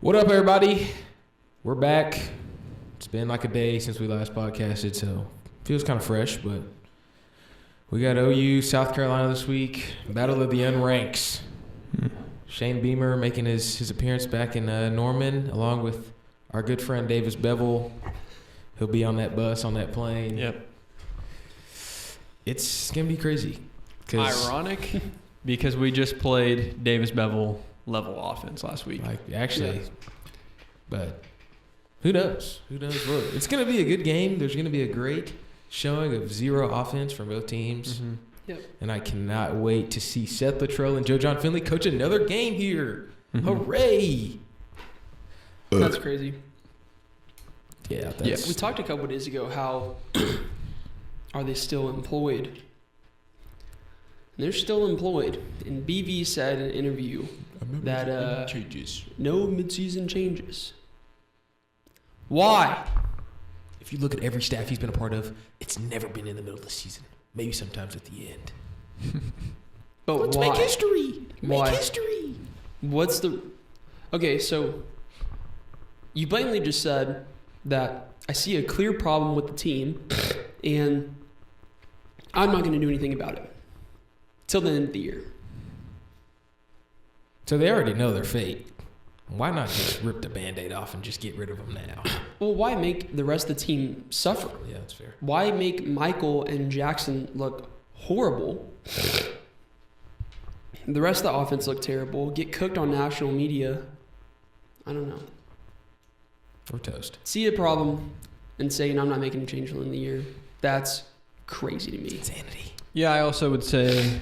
What up, everybody? We're back. It's been like a day since we last podcasted, so feels kind of fresh, but we got OU, South Carolina this week. Battle of the Unranks. Shane Beamer making his appearance back in Norman, along with our good friend Davis Bevel. He'll be on that bus, on that plane. Yep. It's going to be crazy. Ironic, because we just played Davis Bevel level offense last week. But who knows? Who knows? It's going to be a good game. There's going to be a great showing of zero offense from both teams. Mm-hmm. Yep. And I cannot wait to see Seth Luttrell and Joe John Finley coach another game here. Mm-hmm. Hooray! That's crazy. Yeah, We talked a couple of days ago how are they still employed? They're still employed. And BV said in an interview that changes. No midseason changes. Why? If you look at every staff he's been a part of, it's never been in the middle of the season. Maybe sometimes at the end. But Let's why? make history. Why? Make history. What's the... Okay, so you blatantly just said that I see a clear problem with the team and I'm not going to do anything about it till the end of the year. So they already know their fate. Why not just rip the Band-Aid off and just get rid of them now? Well, why make the rest of the team suffer? Yeah, that's fair. Why make Michael and Jackson look horrible? The rest of the offense look terrible. Get cooked on national media. I don't know. We're toast. See a problem and saying I'm not making a change in the year. That's crazy to me. Insanity. Yeah, I also would say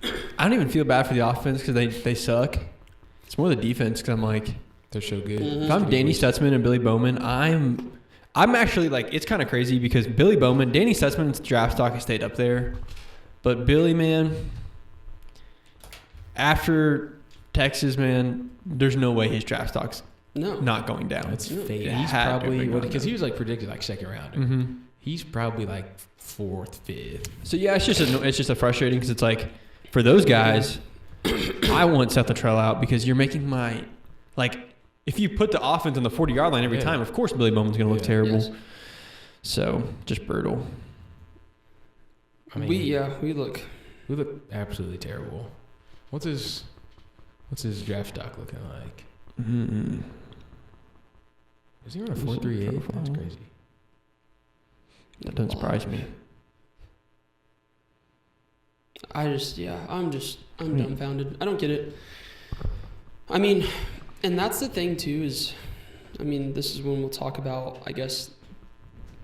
I don't even feel bad for the offense because they suck. It's more the defense because I'm like, they're so good. Mm-hmm. if I'm Danny Stutzman and Billy Bowman, I'm actually like, it's kind of crazy because Billy Bowman, Danny Stutzman's draft stock has stayed up there, but Billy, man, after Texas, man, there's no way his draft stock's not going down. It's No. fake. It He's had to probably have been because going he was like predicted like second rounder. Mm-hmm. He's probably like fourth, fifth. So yeah, it's just a frustrating because it's like for those guys, I want Seth Luttrell out because you're making my if you put the offense on the 40-yard line every time, of course Billy Bowman's going to look terrible. Yes. So just brutal. I mean, we look absolutely terrible. What's his draft stock looking like? Mm-hmm. Is he on a 4.38? That's crazy. That doesn't surprise me. I'm dumbfounded. I don't get it. I mean, and that's the thing too is, I mean, this is when we'll talk about, I guess,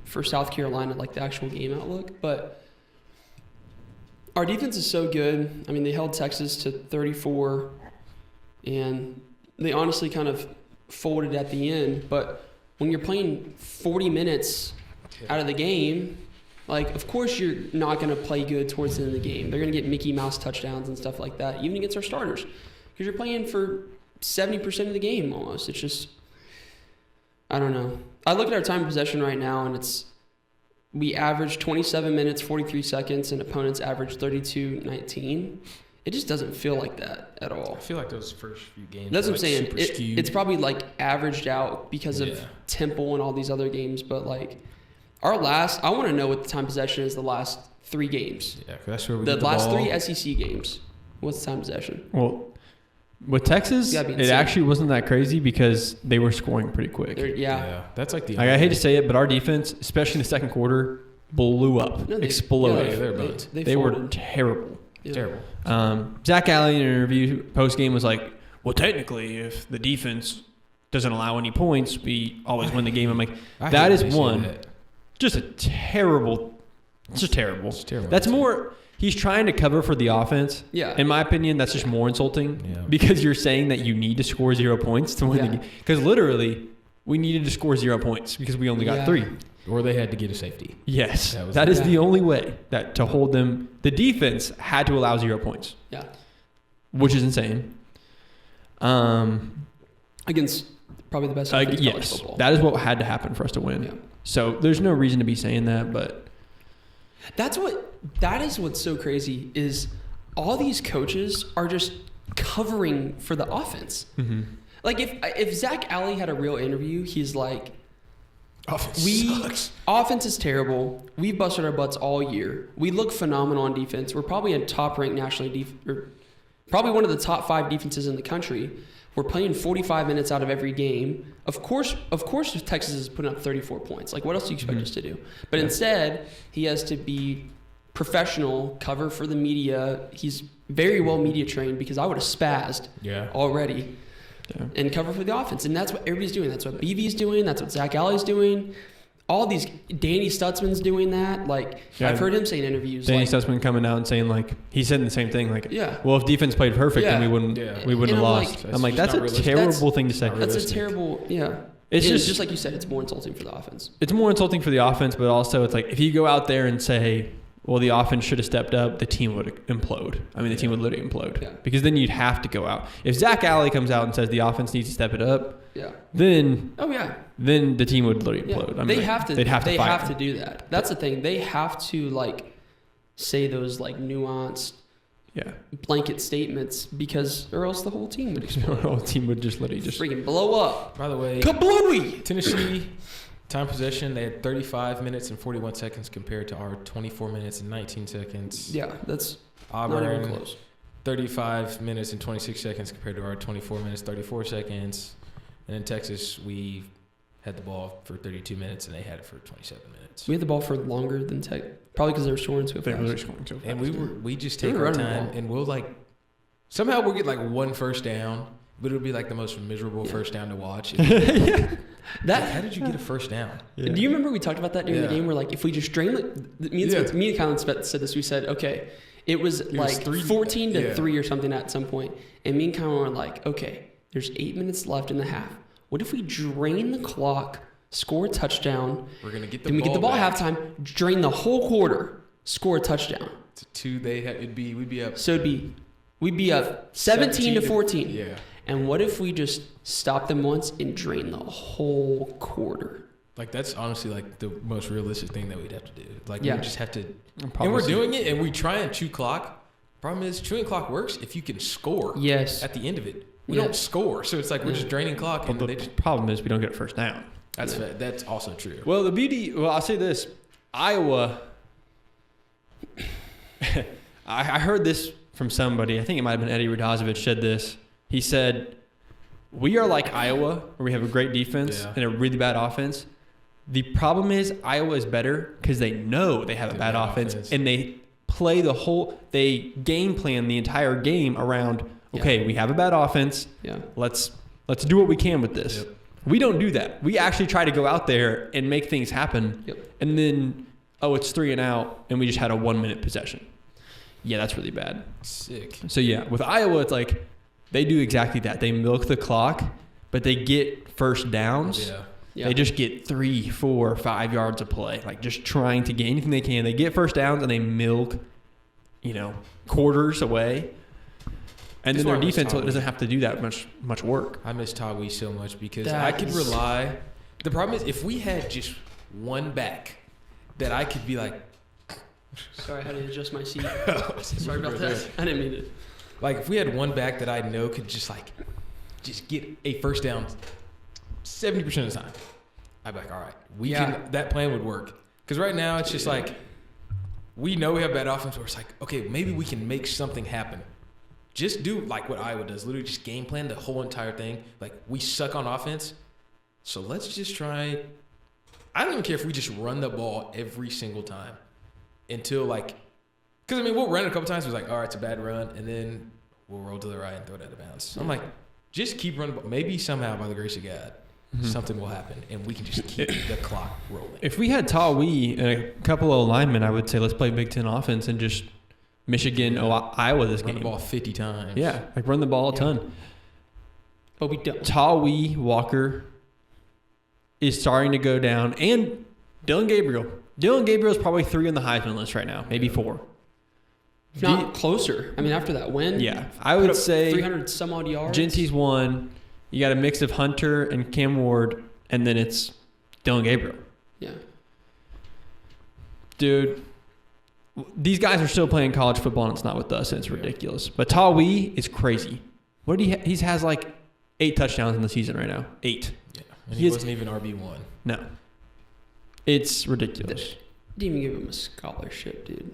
for South Carolina, like the actual game outlook, but our defense is so good. I mean, they held Texas to 34 and they honestly kind of folded at the end, but when you're playing 40 minutes out of the game, like, of course you're not going to play good towards the end of the game. They're going to get Mickey Mouse touchdowns and stuff like that, even against our starters, because you're playing for 70% of the game almost. It's just, I don't know. I look at our time of possession right now, and we average 27 minutes, 43 seconds, and opponents average 32:19. It just doesn't feel like that at all. I feel like those first few games. That's what I'm saying. Super skewed. It's probably like averaged out because of Temple and all these other games, but like I want to know what the time possession is the last 3 games. Yeah, that's where we The get the last ball. 3 SEC games. What's the time possession? Well, with Texas, Gotta be it insane. actually wasn't that crazy because they were scoring pretty quick. Yeah. That's like the. I hate to say it, but our defense, especially in the second quarter, blew up, No, exploded. they're buns. They were folded. terrible. Yeah. Terrible. Zach Alley in an interview post game was like, "Well, technically, if the defense doesn't allow any points, we always win the game." I'm like, that is one, just a terrible. It's just terrible. It's terrible. That's more. He's trying to cover for the offense. Yeah. In my opinion, that's just more insulting Yeah. because you're saying that you need to score 0 points to win the game. Because literally, we needed to score 0 points because we only got 3. Or they had to get a safety. Yes, That was that is the only way that to hold them. The defense had to allow 0 points. Yeah. Which is insane. Against probably the best defense in college Yes, football. that is what had to happen for us to win. Yeah. So there's no reason to be saying that, but That is what's so crazy is all these coaches are just covering for the offense. mm-hmm. Like if Zach Alley had a real interview, he's like, Offense sucks. Offense is terrible. We've busted our butts all year. We look phenomenal on defense. We're probably a top-ranked nationally, or probably one of the top 5 defenses in the country. We're playing 45 minutes out of every game. Of course, Texas is putting up 34 points. Like, what else do you expect us to do? But instead, he has to be professional, cover for the media. He's very well media trained because I would have spazzed already. Yeah. And cover for the offense. And that's what everybody's doing. That's what BV's doing. That's what Zach Alley's doing. All these, Danny Stutzman's doing that. Like, I've heard him say in interviews. Danny Stutzman coming out and saying, like, he said the same thing. Like, yeah. Well, if defense played perfect, then we wouldn't have lost. Like, I'm like, that's a terrible thing to say. That's a terrible, It's just like you said, it's more insulting for the offense. It's more insulting for the offense, but also it's like, if you go out there and say, well, the offense should have stepped up, the team would implode. I mean, the team would literally implode. Yeah. Because then you'd have to go out. If Zach Alley comes out and says the offense needs to step it up, then the team would literally implode. I mean, they have to. They'd have to. They have to do that. That's the thing. They have to like say those like nuanced, blanket statements because, or else the whole team would explode. The whole team would just literally just freaking blow up. By the way, kablooey! Tennessee. Time possession, they had 35 minutes and 41 seconds compared to our 24 minutes and 19 seconds. Yeah, that's Auburn, not even close. 35 minutes and 26 seconds compared to our 24 minutes, 34 seconds. And in Texas, we had the ball for 32 minutes and they had it for 27 minutes. We had the ball for longer than Tech, probably because they were scoring so fast. And we just take our time and we'll like, somehow we'll get like one first down, but it'll be like the most miserable first down to watch. How did you get a first down? Yeah. Do you remember we talked about that during the game where like if we just drain me and Kylan said this, we said, okay, it was like 14 to 3 or something at some point. And me and Kylan were like, okay, there's 8 minutes left in the half. What if we drain the clock, score a touchdown? We're gonna get we get the ball at halftime, drain the whole quarter, score a touchdown. We'd be up. So we'd be up 17 to 14. Yeah. And what if we just stop them once and drain the whole quarter? Like, that's honestly, like, the most realistic thing that we'd have to do. Like, we just have to... And we're doing it, and we try and chew clock. Problem is, chewing clock works if you can score at the end of it. We don't score, so it's like we're just draining clock. And the problem is we don't get a first down. That's also true. Well, I'll say this. Iowa... I heard this from somebody. I think it might have been Eddie Radozovic said this. He said, we are like Iowa, where we have a great defense and a really bad offense. The problem is Iowa is better because they know they have a bad offense, and they they game plan the entire game around, okay, we have a bad offense. Yeah. Let's do what we can with this. Yep. We don't do that. We actually try to go out there and make things happen. Yep. And then, it's 3 and out, and we just had a 1 minute possession. Yeah, that's really bad. Sick. So with Iowa, it's like, they do exactly that. They milk the clock, but they get first downs. Yeah. They just get 3, 4, 5 yards of play, like just trying to get anything they can. They get first downs and they milk, quarters away. And then their defense doesn't have to do that much work. I miss Tawi so much because I could rely. The problem is if we had just one back that I could be like. Sorry, I had to adjust my seat. Sorry about that. I didn't mean it. Like, if we had one back that I know could just get a first down 70% of the time, I'd be like, all right, that plan would work. Because right now, it's just like, we know we have bad offense, where it's like, okay, maybe we can make something happen. Just do like what Iowa does, literally just game plan the whole entire thing. Like, we suck on offense, so let's just try. I don't even care if we just run the ball every single time until because, we'll run it a couple times. It's like, all right, it's a bad run. And then we'll roll to the right and throw it out of bounds. So I'm like, just keep running. Maybe somehow, by the grace of God, something will happen. And we can just keep the clock rolling. If we had Tawi and a couple of linemen, I would say let's play Big Ten offense and just Michigan, Iowa this game. Run the ball 50 times. Yeah, run the ball a ton. But we don't. Tawi Walker is starting to go down. And Dylan Gabriel. Dylan Gabriel is probably 3 on the Heisman list right now, maybe 4. Not closer. After that win. Yeah. I would say 300 some odd yards. Genty's 1. You got a mix of Hunter and Cam Ward, and then it's Dylan Gabriel. Yeah. Dude, these guys are still playing college football, and it's not with us, and it's ridiculous. But Tawi is crazy. What did he has 8 touchdowns in the season right now. 8. Yeah, and he wasn't even RB1. No. It's ridiculous. Didn't even give him a scholarship, dude.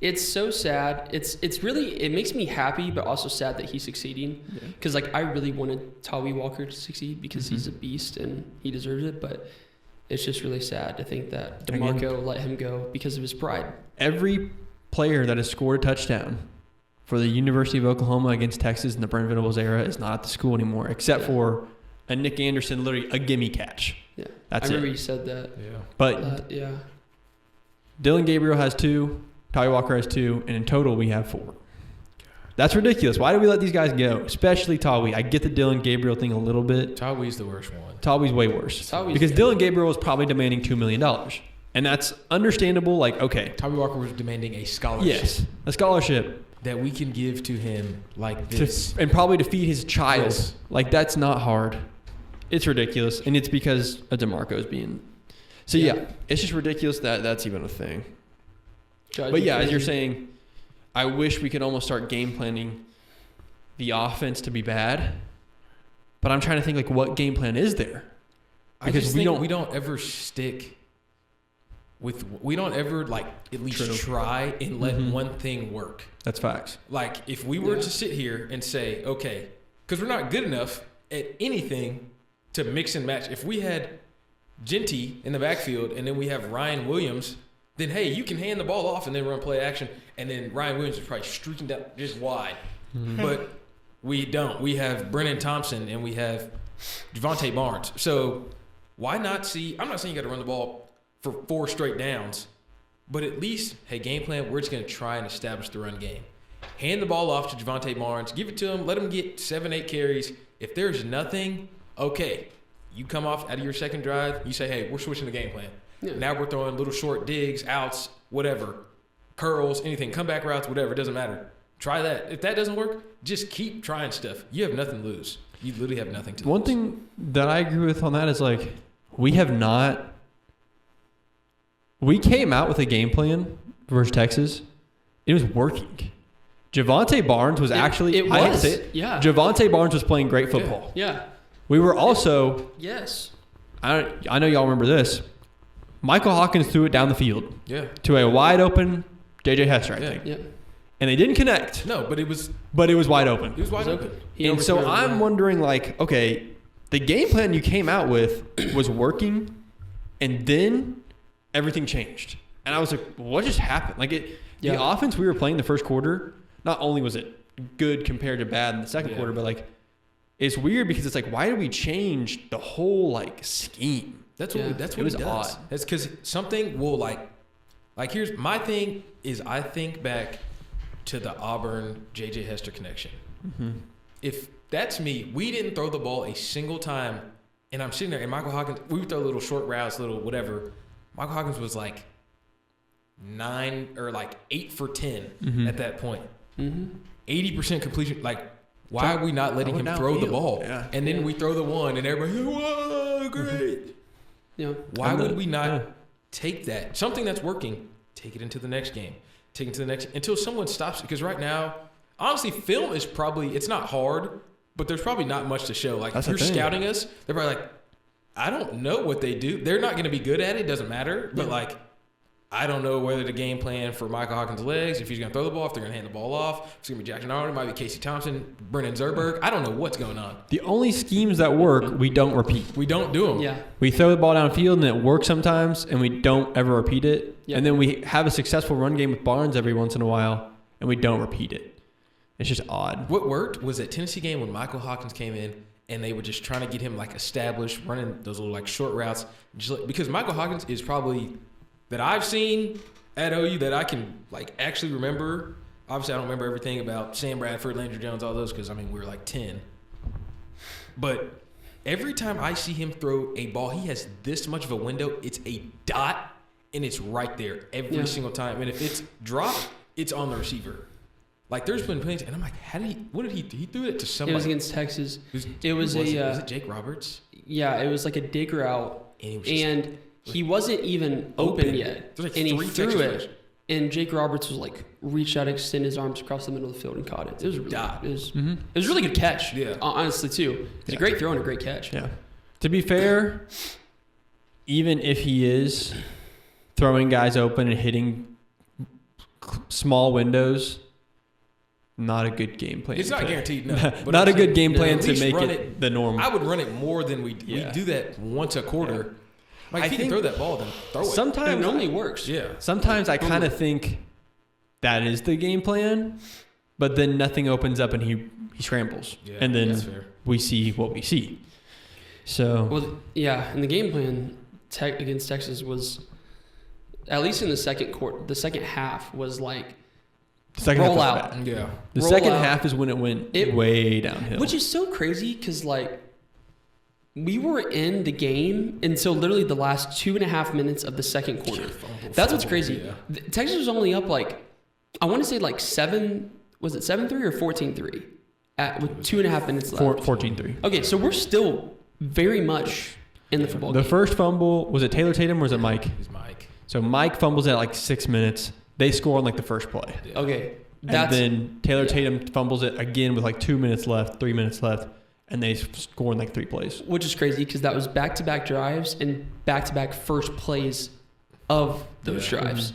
It's so sad. It's really, it makes me happy, but also sad that he's succeeding. Because I really wanted Tawi Walker to succeed because he's a beast and he deserves it. But it's just really sad to think that DeMarco let him go because of his pride. Every player that has scored a touchdown for the University of Oklahoma against Texas in the Brent Venables era is not at the school anymore, except for a Nick Anderson, literally a gimme catch. Yeah, that's I remember it. you said that. Yeah, but Dylan Gabriel has 2, Tawi Walker has 2, and in total we have 4. That's ridiculous. Why do we let these guys go? Especially Tawi. I get the Dylan Gabriel thing a little bit. Tawi's the worst one. Tawi's way worse. Because Dylan Gabriel was probably demanding $2 million. And that's understandable. Okay. Tawi Walker was demanding a scholarship. Yes, a scholarship. That we can give to him like this. And probably to feed his child. Yes. That's not hard. It's ridiculous. And it's because of DeMarco's being... So, yeah, it's just ridiculous that that's even a thing. But, yeah, as you're saying, I wish we could almost start game planning the offense to be bad. But I'm trying to think, what game plan is there? Because we don't ever stick with... We don't ever, at least try and let one thing work. That's facts. If we were to sit here and say, okay, because we're not good enough at anything to mix and match. If we had Genty in the backfield and then we have Ryan Williams, then, hey, you can hand the ball off and then run play action, and then Ryan Williams is probably streaking down just wide. Mm-hmm. But we don't. We have Brennan Thompson and we have Javonte Barnes. So why not see – I'm not saying you got to run the ball for 4 straight downs, but at least, hey, game plan, we're just going to try and establish the run game. Hand the ball off to Javonte Barnes. Give it to him. Let him get 7-8 carries. If there's nothing, okay, you come off out of your second drive. You say, hey, we're switching the game plan. Yeah. Now we're throwing little short digs, outs, whatever, curls, anything, comeback routes, whatever. It doesn't matter. Try that. If that doesn't work, just keep trying stuff. You have nothing to lose. You literally have nothing to lose. One thing that I agree with on that is we have not – we came out with a game plan versus Texas. It was working. Javonte Barnes was actually – it was. Yeah. Javonte Barnes was playing great football. Yeah. We were also – yes. I know y'all remember this. Michael Hawkins threw it down the field to a wide open J.J. Hester, I think. Yeah. And they didn't connect. No, but it was wide open. It was wide open. And so I'm wondering, okay, the game plan you came out with was working, and then everything changed. And I was like, what just happened? The offense we were playing the first quarter, not only was it good compared to bad in the second quarter, but it's weird because it's why did we change the whole scheme? That's what it was odd. That's because something will here's my thing is I think back to the Auburn J.J. Hester connection. Mm-hmm. If that's me, we didn't throw the ball a single time, and I'm sitting there, and Michael Hawkins, we would throw little short routes, little whatever. Michael Hawkins was 9 or 8 for 10 at that point. 80% completion. Why are we not letting him throw the ball? Yeah. And then we throw the one, and everybody's whoa, great. Yeah. Why would we not take that? Something that's working, take it into the next game. Take it to the next until someone stops it. Because right now, honestly, film is probably, it's not hard, but there's probably not much to show. If you're scouting us, they're probably I don't know what they do. They're not going to be good at it. It doesn't matter. But I don't know whether the game plan for Michael Hawkins' legs, if he's going to throw the ball, if they're going to hand the ball off, if it's going to be Jackson Arnold, it might be Casey Thompson, Brennan Zerberg. I don't know what's going on. The only schemes that work, we don't repeat. We don't do them. Yeah. We throw the ball downfield and it works sometimes, and we don't ever repeat it. Yep. And then we have a successful run game with Barnes every once in a while, and we don't repeat it. It's just odd. What worked was that Tennessee game when Michael Hawkins came in, and they were just trying to get him established, running those little short routes. Because Michael Hawkins is probably, that I've seen at OU that I can actually remember. Obviously, I don't remember everything about Sam Bradford, Landry Jones, all those, because we were 10. But every time I see him throw a ball, he has this much of a window. It's a dot, and it's right there every single time. And if it's dropped, it's on the receiver. There's been plays, and I'm what did he threw it to somebody. It was against Texas. Was it Jake Roberts? Yeah, it was a dig route, and he wasn't even open yet. And he threw it. and Jake Roberts was like reached out, extended his arms across the middle of the field and caught it. It was really, it was a really good catch. Yeah. Honestly, too. It's a great throw and a great catch. Yeah. To be fair, even if he is throwing guys open and hitting small windows, not a good game plan. It's not guaranteed, no. But not a good game plan to make run it the norm. I would run it more than we do that once a quarter. Like, if you can throw that ball, then throw it. Sometimes it only works. Yeah. Sometimes I kind of think that is the game plan, but then nothing opens up and he scrambles. Yeah, and then we see what we see. So. Well, yeah, and the game plan against Texas was, at least in the second quarter, the second half was like, roll out. Yeah. The second half is when it went way downhill. Which is so crazy because, like, we were in the game until literally the last 2.5 minutes of the second quarter. That's what's crazy. Yeah. Texas was only up, like, I want to say, like, 7, was it 7-3 or 14-3 with 2.5 minutes left? 14-3. Okay, so we're still very much in the football game. The first fumble, was it Taylor Tatum or was it Mike? It was Mike. So Mike fumbles at, like, 6 minutes. They score on, like, the first play. Yeah. Okay. And then Taylor Tatum fumbles it again with, like, 2 minutes left, 3 minutes left. And they score in like 3 plays. Which is crazy because that was back-to-back drives and back-to-back first plays of those drives.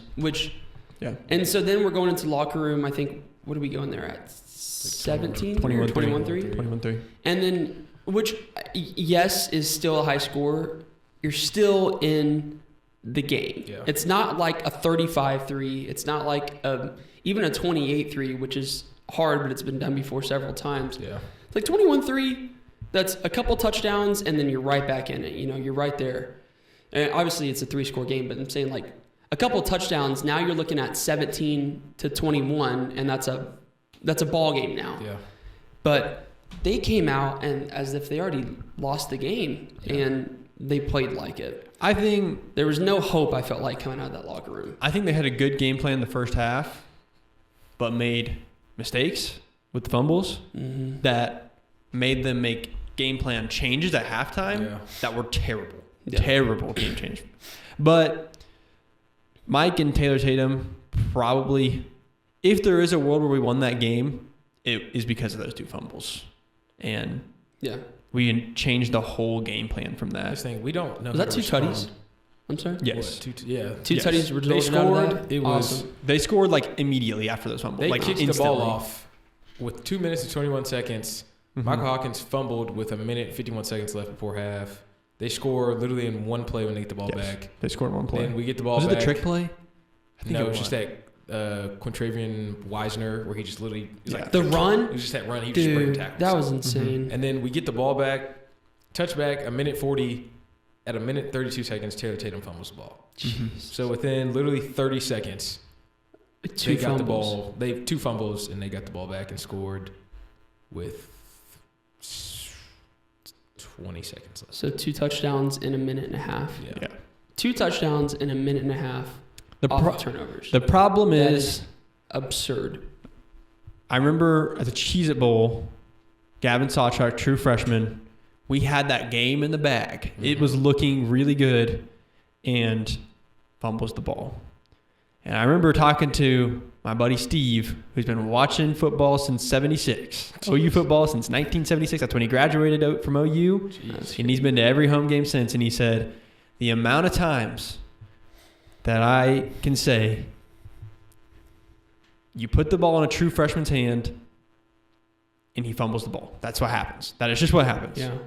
And so then we're going into the locker room. I think, what are we going there at? 17? 21-3. 21-3? And then, which, yes, is still a high score. You're still in the game. Yeah. It's not like a 35-3. It's not like even a 28-3, which is hard, but it's been done before several times. Yeah. Like 21-3, that's a couple touchdowns, and then you're right back in it. You know, you're right there. And obviously, it's a 3-score game, but I'm saying, like, a couple touchdowns, now you're looking at 17-21, and that's a ball game now. Yeah. But they came out and as if they already lost the game, and they played like it. I think there was no hope, I felt like, coming out of that locker room. I think they had a good game plan in the first half, but made mistakes with the fumbles that made them make game plan changes at halftime that were terrible. Yeah. Terrible game change. But Mike and Taylor Tatum probably, if there is a world where we won that game, it is because of those 2 fumbles. And we changed the whole game plan from that. This thing, we don't know. Was that 2 tutties? I'm sorry? Yes. Two tutties were resulted out of that? It was awesome. They scored like immediately after those fumbles. They like kicked the ball off with 2 minutes and 21 seconds. Michael Hawkins fumbled with 1 minute and 51 seconds left before half. They score literally in one play when they get the ball back. They scored one play. And we get the ball back. Was it the trick play? I think it was just that Quintravian Wisner where he just literally like the run. It was just that run. He was just breaking tackles. That was insane. And then we get the ball back, touchback, 1:40. At 1:32 seconds, Taylor Tatum fumbles the ball. So within literally 30 seconds, they got the ball. They 2 fumbles and they got the ball back and scored with 20 seconds left. So 2 touchdowns in 1.5 minutes. Yeah. 2 touchdowns in 1.5 minutes. Off turnovers. The problem is absurd. I remember at the Cheez-It Bowl, Gavin Sawchuk, true freshman, we had that game in the bag. It was looking really good, and fumbles the ball. And I remember talking to my buddy Steve, who's been watching football since '76, OU football since 1976. That's when he graduated out from OU, and he's been to every home game since. And he said, the amount of times that I can say, you put the ball in a true freshman's hand, and he fumbles the ball. That's what happens. That is just what happens. Yeah.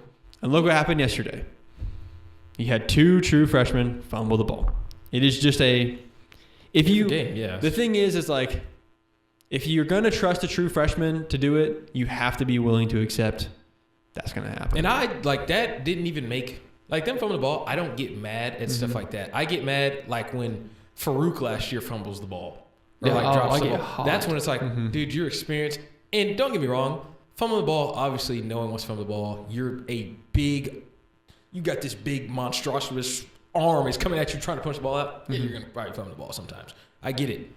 And look what happened yesterday. You had 2 true freshmen fumble the ball. It is just the thing is like, if you're going to trust a true freshman to do it, you have to be willing to accept that's going to happen. And that didn't even make, like, them fumbling the ball, I don't get mad at stuff like that. I get mad like when Farouk last year fumbles the ball. Or drops the ball. That's when it's like, dude, you're experienced. And don't get me wrong, fumbling the ball, obviously no one wants to fumble the ball. You got this big monstrous arm is coming at you trying to punch the ball out. Yeah, you're going to probably fumble the ball sometimes. I get it.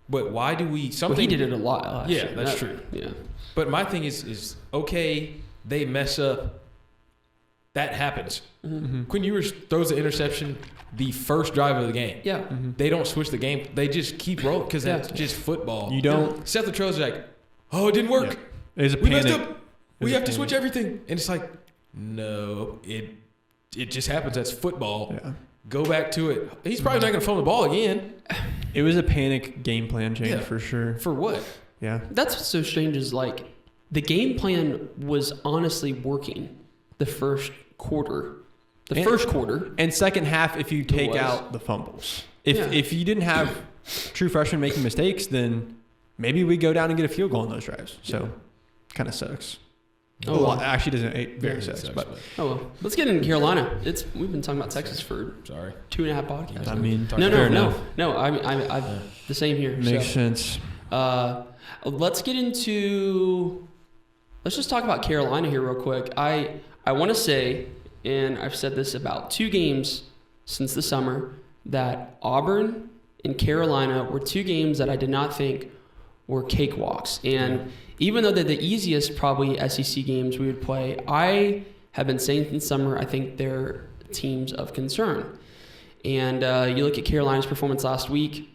But why do we... Well, he did it a lot last year. That's true. Yeah. But my thing is okay, they mess up that happens. Mm-hmm. Quinn Ewers throws the interception the first drive of the game. Yeah. They don't switch the game. They just keep rolling because that's just football. You don't. Seth Latrobe's like, oh, it didn't work. Yeah. There's a We panic. messed up. We have to switch everything. And it's like, no, it just happens. That's football. Yeah. Go back to it. He's probably not going to fumble the ball again. It was a panic game plan change Yeah. for sure. For what? Yeah. That's what's so strange is like the game plan was honestly working the first quarter. First quarter. And second half, if you take was. out the fumbles. If you didn't have true freshmen making mistakes, then maybe we go down and get a field goal on those drives. So, kind of sucks. Oh, well. Actually, doesn't. It very sucks. But Oh well, let's get into Carolina. We've been talking about Texas for 2.5 podcasts. I mean, No. I the same here. Makes sense. Let's get into. Let's just talk about Carolina here real quick. I want to say, and I've said this about 2 games since the summer, that Auburn and Carolina were 2 games that I did not think were cakewalks. And even though they're the easiest probably SEC games we would play, I have been saying since summer I think they're teams of concern. And you look at Carolina's performance last week,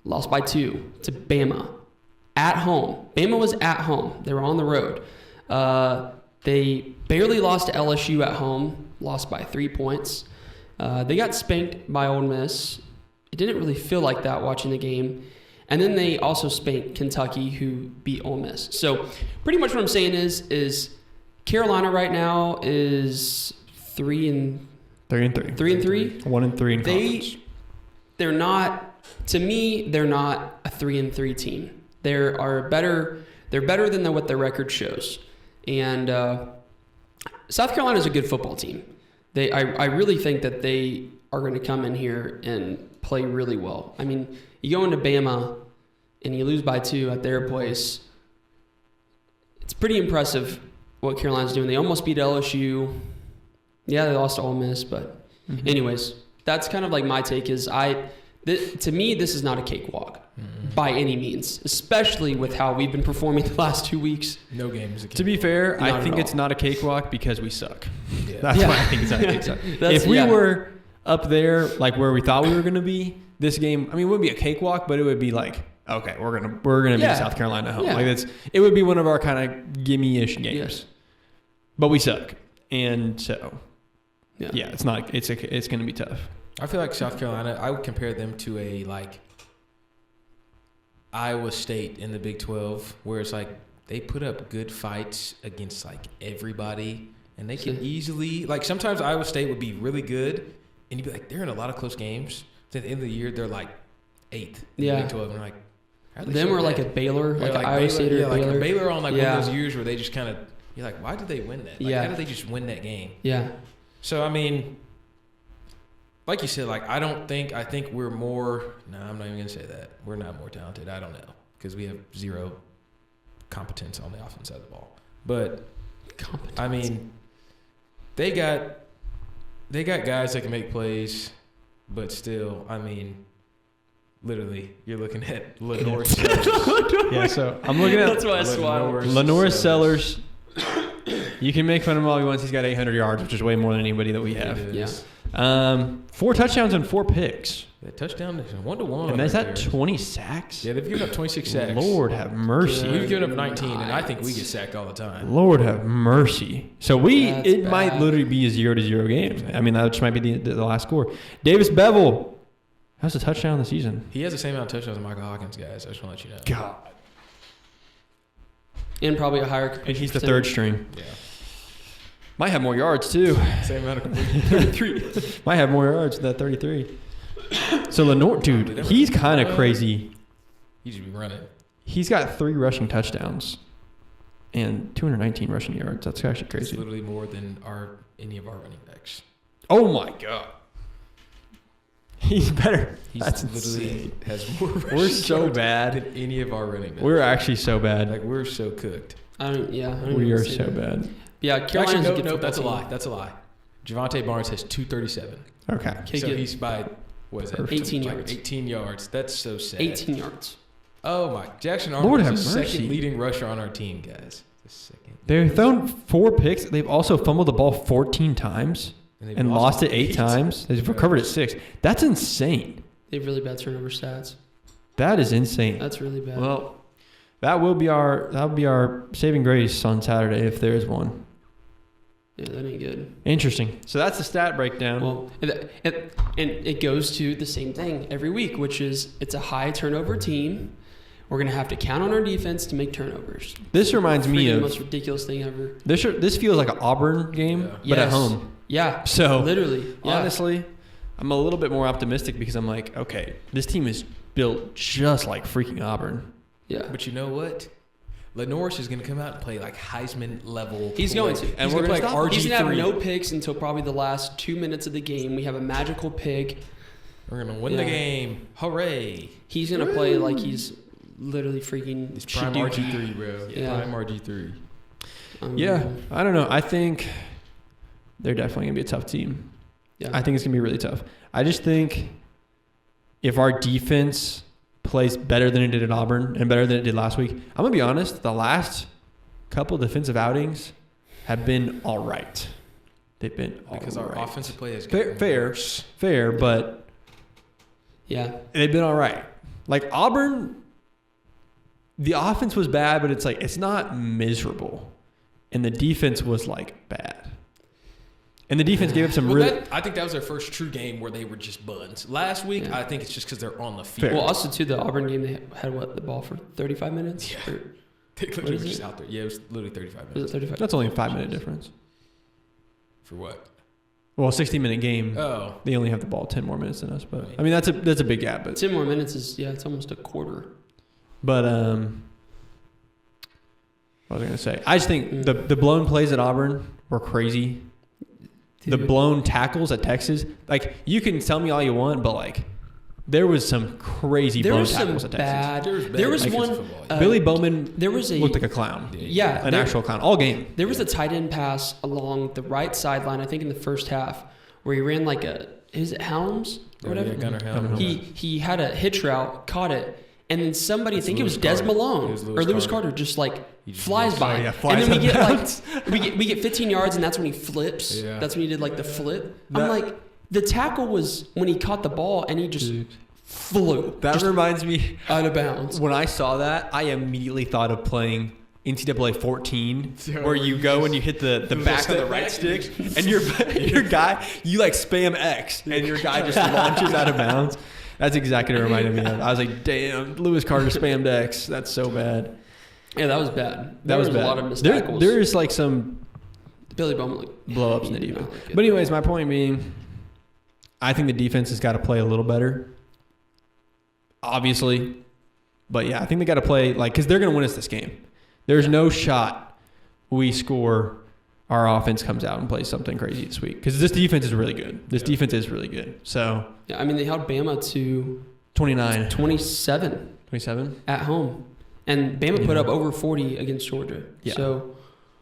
lost by 2 to Bama at home. Bama was at home. They were on the road. They barely lost to LSU at home, lost by 3 points. They got spanked by Ole Miss. It didn't really feel like that watching the game. And then they also spanked Kentucky, who beat Ole Miss. So pretty much what I'm saying is Carolina right now is 3-3. 3-3. 3-3. 1-3 in conference. They're not. To me, they're not a 3-3 team. They're better than what their record shows. And South Carolina is a good football team. I really think that they are going to come in here and play really well. I mean, you go into Bama and you lose by 2 at their place. It's pretty impressive what Carolina's doing. They almost beat LSU. Yeah, they lost to Ole Miss, but anyways, that's kind of like my take is to me, this is not a cakewalk by any means, especially with how we've been performing the last 2 weeks. No game is a cakewalk. To be fair, Not I at think all. it's not a cakewalk because we suck. Yeah. That's why I think it's not a cakewalk. If we were up there, like where we thought we were going to be, this game, I mean, it wouldn't be a cakewalk, but it would be like, okay, we're gonna beat South Carolina at home. Yeah. Like it would be one of our kind of gimme-ish games. Yes. But we suck, and so Yeah. it's not. It's going to be tough. I feel like South Carolina, I would compare them to a Iowa State in the Big 12, where it's like they put up good fights against everybody, and they can easily sometimes Iowa State would be really good, and you'd be like, they're in a lot of close games. At the end of the year, they're 8th in the Big 12, and you're like, how are they Them so or bad? a Baylor, Yeah, Iowa Baylor, State or Baylor. Baylor on one of those years where they just kind of, you're like, why did they win that? Yeah. How did they just win that game? Yeah. So, I mean, like you said, I think we're more, no, I'm not even going to say that. We're not more talented. I don't know. Because we have 0 competence on the offense side of the ball. But, I mean, they got guys that can make plays, but still, I mean, literally, you're looking at Lenore Sellers. Yeah, so I'm looking at That's why I swallowed. Lenore Sellers. You can make fun of him all you want. He's got 800 yards, which is way more than anybody that we have. Yeah. 4 touchdowns and 4 picks. That touchdown is 1-1. And that's right that there. 20 sacks? Yeah, they've given up 26 sacks. Lord have mercy. We've given up 19, and I think we get sacked all the time. Lord have mercy. So That's it might bad. literally be a 0-0 game. I mean, that just might be the last score. Davis Bevel has a touchdown this season. He has the same amount of touchdowns as Michael Hawkins, guys. I just want to let you know. God. And probably a higher. And he's the third string. Yeah. Might have more yards, too. Same amount of completion. 33. Might have more yards than that 33. So Lenore, dude, he's kind of crazy. He should be running. He's got 3 rushing touchdowns and 219 rushing yards. That's actually It's crazy. literally more than any of our running backs. Oh, my God. He's better. He's That's literally insane. has more rushing We're so yards bad. than any of our running backs. We're actually so bad. we're so cooked. I don't We even are say so that. bad. Yeah, Carolina's a Actually, good no, football that's a team. lie. That's a lie. Javante Barnes has 237. Okay. Okay, So good. he's by, what is that? Perfect. 18 yards. 18 yards. That's so sad. 18 yards. Oh, my. Jackson Lord Arnold have is the mercy. second leading rusher on our team, guys. The second. They've thrown 4 picks. They've also fumbled the ball 14 times and lost it 8 times. They've recovered it 6. That's insane. They have really bad turnover stats. That is insane. That's really bad. Well, that'll be our saving grace on Saturday if there is one. Yeah, that ain't good. Interesting. So that's the stat breakdown. Well, and it goes to the same thing every week, which is it's a high turnover team. We're going to have to count on our defense to make turnovers. This reminds me of the most ridiculous thing ever. This feels like an Auburn game, but at home. Yeah. So literally, honestly, I'm a little bit more optimistic because I'm like, okay, this team is built just like freaking Auburn. Yeah. But you know what? Lenoris is going to come out and play like Heisman level. He's going to. And we're going to play RG3. He's going to have no picks until probably the last 2 minutes of the game. We have a magical pick. We're going to win the game. Hooray. He's going to play like he's literally freaking It's prime RG3, bro. Yeah. Prime RG3. Yeah. I don't know. I think they're definitely going to be a tough team. Yeah. I think it's going to be really tough. I just think if our defense plays better than it did at Auburn and better than it did last week, I'm going to be honest, the last couple defensive outings have been all right. They've been all because right. our offensive play has gotten fair, but yeah, they've been all right. Like Auburn, the offense was bad, but it's like it's not miserable, and the defense was like bad. And the defense gave up some I think that was their first true game where they were just buns. Last week, I think it's just because they're on the field. Fair. Well, also, too, the Auburn game, they had, the ball for 35 minutes? Yeah. They literally were just out there. Yeah, it was literally 35 minutes. Was it 35? That's only a 5-minute difference. For what? Well, a 60-minute game. Oh. They only have the ball 10 more minutes than us. But I mean, that's a big gap. But 10 more minutes is, it's almost a quarter. But what was I going to say? I just think the blown plays at Auburn were crazy. The blown tackles at Texas, like you can tell me all you want, but like there was some crazy blown tackles at Texas. There was one. Billy Bowman. There was looked like a clown. Yeah, an actual clown all game. There was a tight end pass along the right sideline, I think in the first half, where he ran like is it Helms or whatever? Yeah, Gunnar Helms. He had a hitch route, caught it. And then somebody, I think it was Lewis Des Carter. Malone or Lewis Carter, just like flies by. Yeah, and then we get we get 15 yards, and that's when he flips. Yeah. That's when he did like the flip. I'm like, the tackle was when he caught the ball and he just flew. That reminds me out of bounds. When I saw that, I immediately thought of playing NCAA 14, where you go and you hit the back of the right stick, and your guy, you like spam X, and your guy just launches out of bounds. That's exactly what it reminded me of. I was like, damn, Lewis Carter spammed X. That's so bad. Yeah, that was bad. That was bad. A lot of missed tackles. There's like some Billy Bowman blow-ups in the defense. But anyways, my point being, I think the defense has got to play a little better. Obviously. But yeah, I think they got to play because they're going to win us this game. There's no shot we score, our offense comes out and plays something crazy this week. Because this defense is really good. This defense is really good. So yeah, I mean, they held Bama to 27 at home. And Bama put up over 40 against Georgia. Yeah. So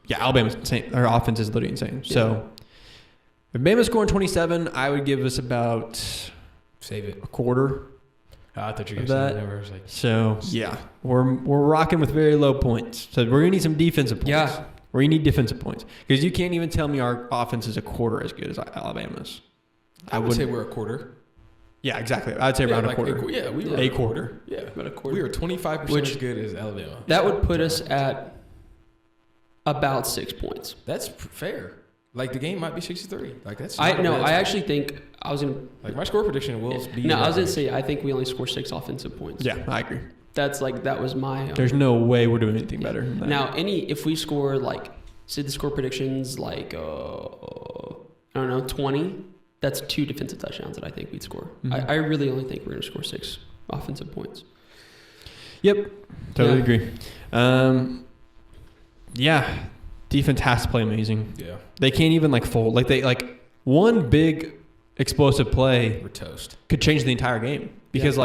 yeah, Alabama's insane. Our offense is literally insane. Yeah. So if Bama's scoring 27, I would give us about a quarter. I thought you were going to say numbers. So yeah, we're rocking with very low points. So we're going to need some defensive points. Yeah. We're going to need defensive points. Because you can't even tell me our offense is a quarter as good as Alabama's. I would say we're a quarter. Yeah, exactly. I'd say around a quarter. We were a quarter. Yeah, about a quarter. We were 25% as good as Alabama. That would put us at about 6 points. That's fair. Like the game might be 63. Like that's. I actually think I was gonna. Like my score prediction will be. No, I was gonna say I think we only score 6 offensive points. Yeah, I agree. That was my. There's no way we're doing anything better than that. Now, if we score say the score predictions I don't know 20. That's 2 defensive touchdowns that I think we'd score. Mm-hmm. I really only think we're going to score 6 offensive points. Yep. Totally agree. Yeah. Defense has to play amazing. Yeah. They can't even fold. One big explosive play we're toast. Could change the entire game. Because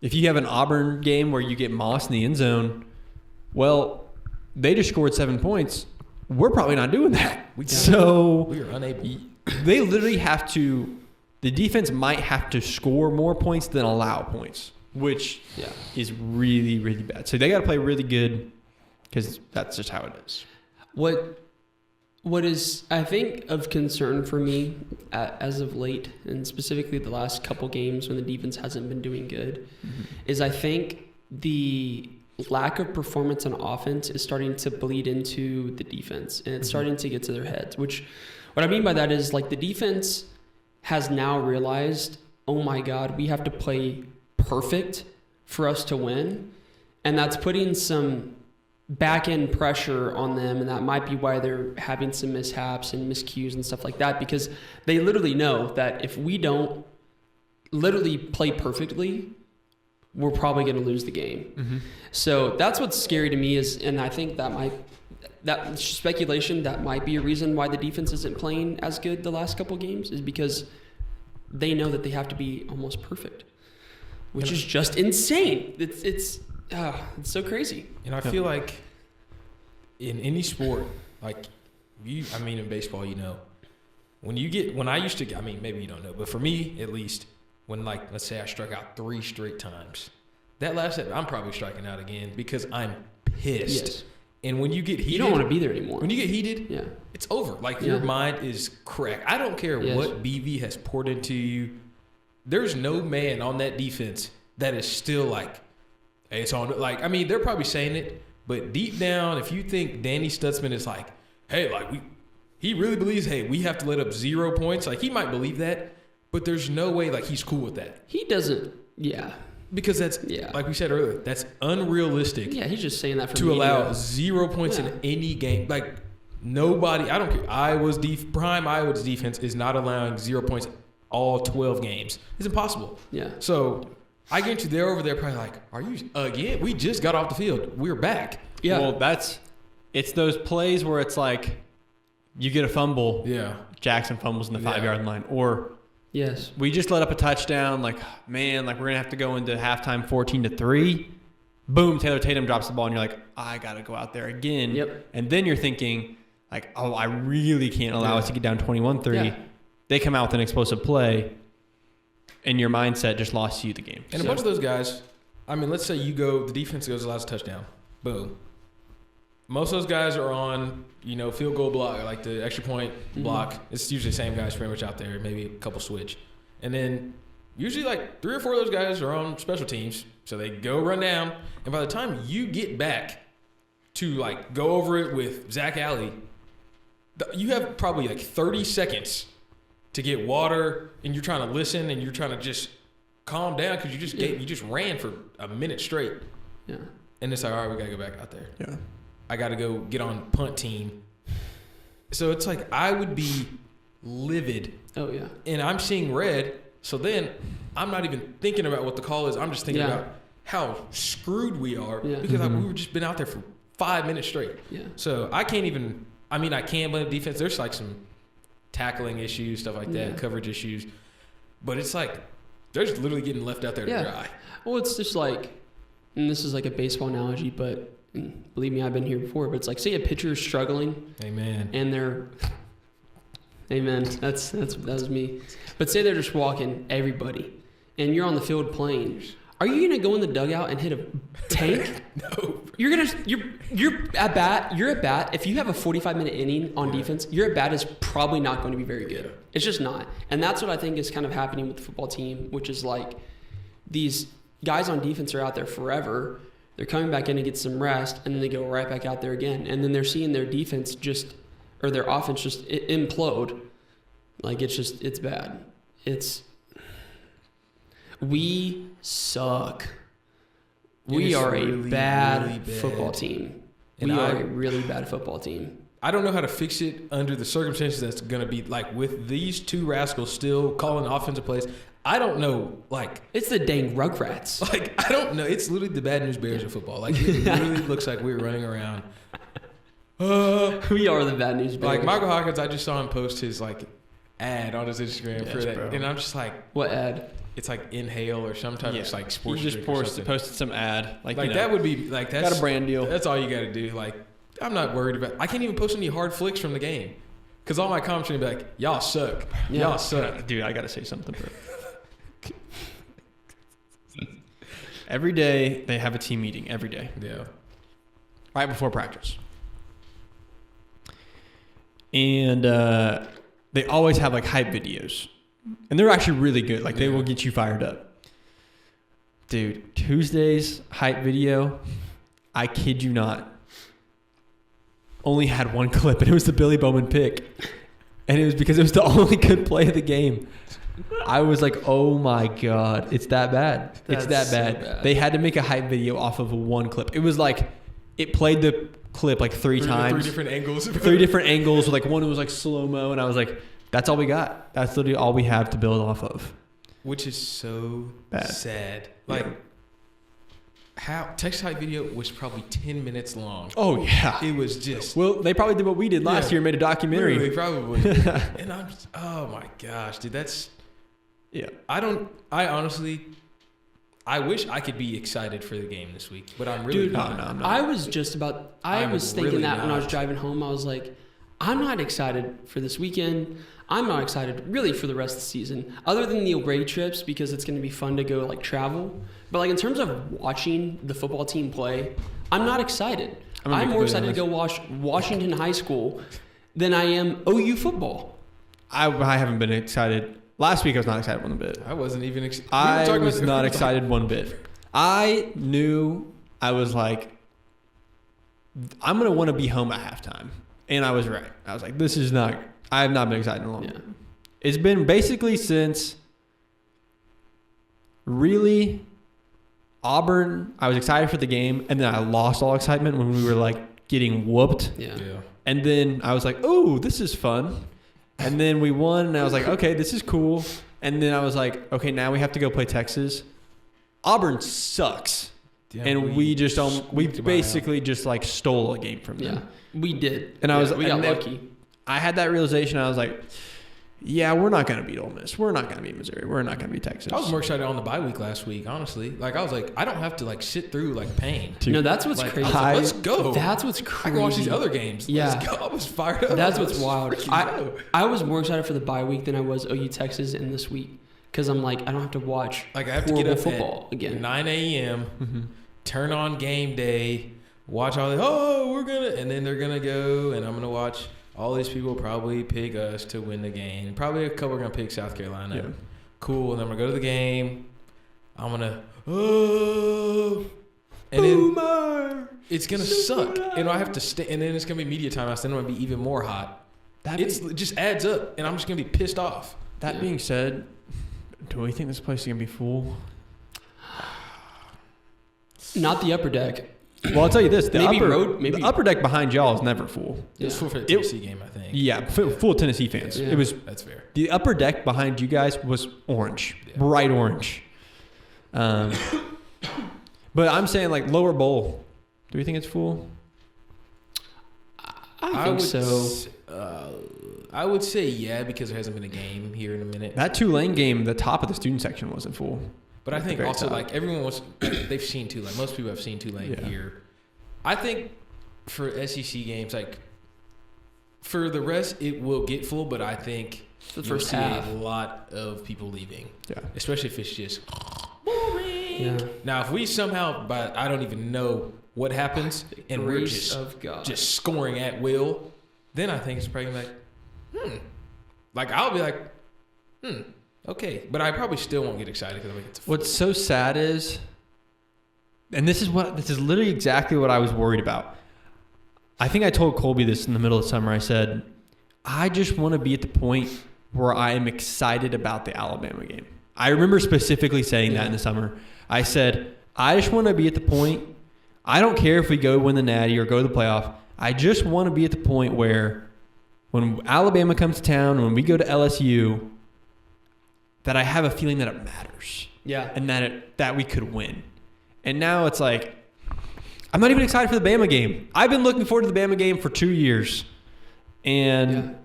if you have an Auburn game where you get Moss in the end zone, well, they just scored 7 points. We're probably not doing that. We are unable. They literally have to. The defense might have to score more points than allow points, which is really, really bad. So they got to play really good because that's just how it is. What is, I think, of concern for me as of late, and specifically the last couple games when the defense hasn't been doing good, is I think the lack of performance on offense is starting to bleed into the defense, and it's starting to get to their heads. Which, what I mean by that is, like, the defense has now realized, oh my God, we have to play perfect for us to win, and that's putting some back-end pressure on them, and that might be why they're having some mishaps and miscues and stuff like that, because they literally know that if we don't literally play perfectly, we're probably going to lose the game. So that's what's scary to me is, and I think that speculation, that might be a reason why the defense isn't playing as good the last couple games, is because they know that they have to be almost perfect, which is just insane. It's so crazy. And I feel like in any sport, like in baseball, when I used to, maybe you don't know, but for me at least, when, like, let's say I struck out 3 straight times, that last set, I'm probably striking out again because I'm pissed. Yes. And when you get heated, you don't want to be there anymore. When you get heated, it's over. Like, your mind is cracked. I don't care what BV has poured into you. There's no man on that defense that is still like, hey, it's on. Like, they're probably saying it, but deep down, if you think Danny Stutzman is like, hey, like, he really believes, hey, we have to let up 0 points. Like, he might believe that, but there's no way, like, he's cool with that. He doesn't. Yeah. Because that's, like we said earlier, that's unrealistic. Yeah, he's just saying that to allow 0 points in any game. Like, nobody, I don't care. Prime Iowa's defense is not allowing 0 points all 12 games. It's impossible. Yeah. So I guarantee they're over there probably like, are you again? We just got off the field. We're back. Yeah. Well, it's those plays where it's like you get a fumble. Yeah. Jackson fumbles in the 5-yard line, or yes, we just let up a touchdown. Like, man, like, we're gonna have to go into halftime 14-3. Boom, Taylor Tatum drops the ball, and you're like, I gotta go out there again. Yep. And then you're thinking, like, oh, I really can't allow us to get down 21-3. Yeah. They come out with an explosive play, and your mindset just lost you the game. And a bunch of those guys, let's say the defense goes allows a touchdown. Boom. Most of those guys are on, field goal block, like the extra point block. It's usually the same guys pretty much out there, maybe a couple switch. And then usually like 3 or 4 of those guys are on special teams. So they go run down. And by the time you get back to, like, go over it with Zach Alley, you have probably like 30 seconds to get water, and you're trying to listen, and you're trying to just calm down because you just ran for a minute straight. Yeah. And it's like, all right, we got to go back out there. Yeah. I got to go get on punt team. So it's like I would be livid. Oh, yeah. And I'm seeing red. So then I'm not even thinking about what the call is. I'm just thinking about how screwed we are because we've just been out there for 5 minutes straight. Yeah. So I can't even – I can blame the defense. There's like some tackling issues, stuff like that, coverage issues. But it's like they're just literally getting left out there to dry. Well, it's just like – and this is like a baseball analogy, but – and believe me, I've been here before, but it's like, say a pitcher is struggling. Amen. And they're, amen. That was me. But say they're just walking everybody, and you're on the field playing. Are you gonna go in the dugout and hit a tank? No. You're at bat. If you have a 45-minute inning on defense, your at bat is probably not going to be very good. It's just not. And that's what I think is kind of happening with the football team, which is like these guys on defense are out there forever. They're coming back in to get some rest, and then they go right back out there again. And then they're seeing their defense their offense just implode. Like, it's bad. We suck. We are a bad football team. We are a really bad football team. I don't know how to fix it under the circumstances that's going to be, like, with these 2 rascals still calling offensive plays. I don't know, like... It's the dang Rugrats. Like, I don't know. It's literally the Bad News Bears of football. Like, it really looks like we're running around. We are the Bad News Bears. Like, Michael Hawkins, I just saw him post his, like, ad on his Instagram for that. Bro. And I'm just like... What ad? It's like Inhale or some type of, like, sports drink. He just posted some ad. Like that would be, like, that's... Got a brand deal. That's all you got to do. Like, I'm not worried about... I can't even post any hard flicks from the game. Because all my comments are going to be like, y'all suck. Yeah. Y'all suck. Dude, I got to say something, bro. Every day they have a team meeting. Every day. Yeah. right before practice. And they always have like hype videos. And they're actually really good. Like they will get you fired up. Dude, Tuesday's hype video, I kid you not, only had one clip, and it was the Billy Bowman pick. And it was because it was the only good play of the game. I was like, oh my God, it's that bad. It's that bad. So bad. They had to make a hype video off of one clip. It was like, it played the clip like three times. 3 different angles. 3 different angles. Like one was like slow-mo, and I was like, that's all we got. That's literally all we have to build off of. Which is so sad. Like, how Texas hype video was probably 10 minutes long. Oh, yeah. It was just... Well, they probably did what we did last year and made a documentary. Really, probably. And I'm just, oh my gosh, dude, that's... Yeah. I wish I could be excited for the game this week, but I'm really not. No, I'm not. I was thinking really that not. when I was driving home. I was like, I'm not excited for this weekend. I'm not excited really for the rest of the season, other than the away trips, because it's going to be fun to go like travel. But like in terms of watching the football team play, I'm not excited. I'm more excited to go watch Washington High School than I am OU football. I haven't been excited. Last week I was not excited one bit. I wasn't even excited. I was not excited one bit. I knew I was like, I'm going to want to be home at halftime. And I was right. I was like, I have not been excited in a long time. It's been basically since really Auburn. I was excited for the game, and then I lost all excitement when we were like getting whooped. Yeah. And then I was like, oh, this is fun. And then we won, and I was like, okay, this is cool. And then I was like, okay, now we have to go play Texas. Auburn sucks. Yeah, and we basically just like stole a game from them. Yeah, we did. And we got lucky. I had that realization. I was like, yeah, we're not going to beat Ole Miss. We're not going to beat Missouri. We're not going to beat Texas. I was more excited on the bye week last week, honestly. Like, I was like, I don't have to, like, sit through, like, pain. Dude, no, that's what's crazy. Like, let's go. That's what's crazy. I can watch these other games. Yeah. Let's go. I was fired up. That's what's wild. I was more excited for the bye week than I was OU Texas in this week, because I'm like, I don't have to watch I have to get up football again. 9 a.m., turn on game day, watch all the, and then they're going to go, and I'm going to watch all these people probably pick us to win the game. Probably a couple are going to pick South Carolina. Yeah. Cool. And then I'm going to go to the game. I'm going to, and Boomer! Then it's going to suck. And I have to stay, and then it's going to be media time. Then I'm going to be even more hot. It just adds up, and I'm just going to be pissed off. That being said, do we think this place is going to be full? Not the upper deck. Well, I'll tell you this: the upper deck behind y'all is never full. It was full for the Tennessee game, I think. Yeah, full Tennessee fans. Yeah. That's fair. The upper deck behind you guys was orange, bright orange. But I'm saying like lower bowl. Do we think it's full? I think so. I would say yeah, because there hasn't been a game here in a minute. That Tulane game, the top of the student section wasn't full. But I think also, like, everyone wants – they've seen Tulane. Most people have seen Tulane here. I think for SEC games, like, for the rest, it will get full, but I think the first half, a lot of people leaving. Yeah. Especially if it's just boring. Yeah. Now, if we somehow – but I don't even know what happens, and we're just scoring at will, then I think it's probably like, Like, I'll be like, okay, but I probably still won't get excited because it's full. What's so sad is, and this is literally exactly what I was worried about. I think I told Colby this in the middle of summer. I said, I just want to be at the point where I am excited about the Alabama game. I remember specifically saying that in the summer. I said, I just want to be at the point. I don't care if we go win the Natty or go to the playoff. I just want to be at the point where when Alabama comes to town, when we go to LSU, that I have a feeling that it matters. Yeah. And that we could win. And now it's like, I'm not even excited for the Bama game. I've been looking forward to the Bama game for 2 years. And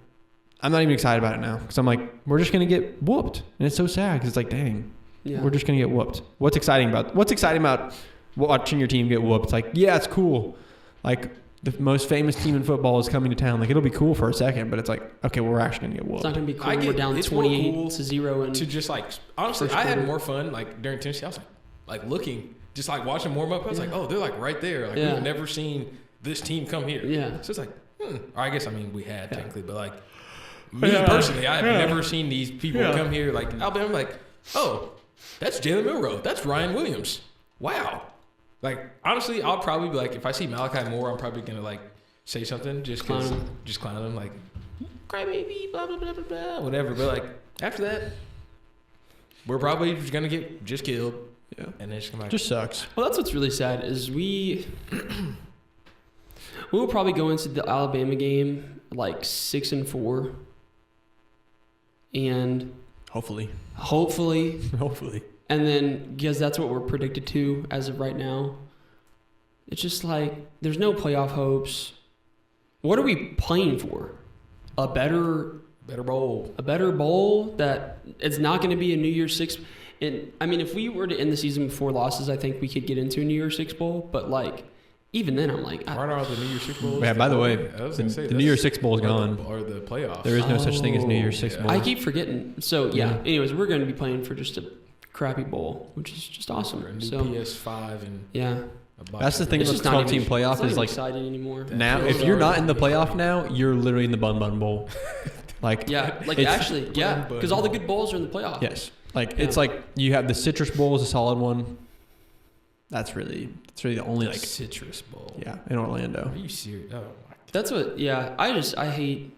I'm not even excited about it now. Because I'm like, we're just going to get whooped. And it's so sad because it's like, dang, we're just going to get whooped. What's exciting about watching your team get whooped? It's like, yeah, it's cool. Like, the most famous team in football is coming to town. Like, it'll be cool for a second, but it's like, okay, we're actually going to get whooped. It's not going to be cool. We're down 28-0. To just, like, honestly, I had more fun, like, during Tennessee. I was, like looking, just, like, watching warm up. I was like, oh, they're, like, right there. Like, we've never seen this team come here. Yeah. So it's like, or I guess, I mean, we had technically, but like, me personally, I've never seen these people come here. Like, Alabama, I'm like, oh, that's Jalen Milroe. That's Ryan Williams. Wow. Like, honestly, I'll probably be like, if I see Malachi Moore, I'm probably going to like say something just clown him, like, crybaby, blah, blah, blah, blah, blah, whatever. But like, after that, we're probably just going to get just killed. Yeah. And then just come back. Just sucks. Well, that's what's really sad is we will probably go into the Alabama game like 6-4. And Hopefully. And then, because that's what we're predicted to as of right now, it's just like, there's no playoff hopes. What are we playing for? A better bowl. A better bowl that it's not going to be a New Year's Six. And I mean, if we were to end the season with 4 losses, I think we could get into a New Year's Six bowl. But like, even then, I'm like, why are the New Year's Six bowls? Yeah, by the way, the New Year's Six bowl is gone. Or the playoffs. There is no such thing as New Year's Six bowl. I keep forgetting. So yeah. Anyways, we're going to be playing for just a crappy bowl, which is just awesome. Or a new so PS5 and yeah. That's the thing about the 12-team playoff is like exciting anymore. Now, if you're not in the playoff now, you're literally in the Bun Bowl. Like actually, yeah, because all the good bowls are in the playoff. Yes, like it's like you have the Citrus Bowl is a solid one. That's really the only like Citrus Bowl. Yeah, in Orlando. Are you serious? Oh my God. That's what. Yeah, I hate.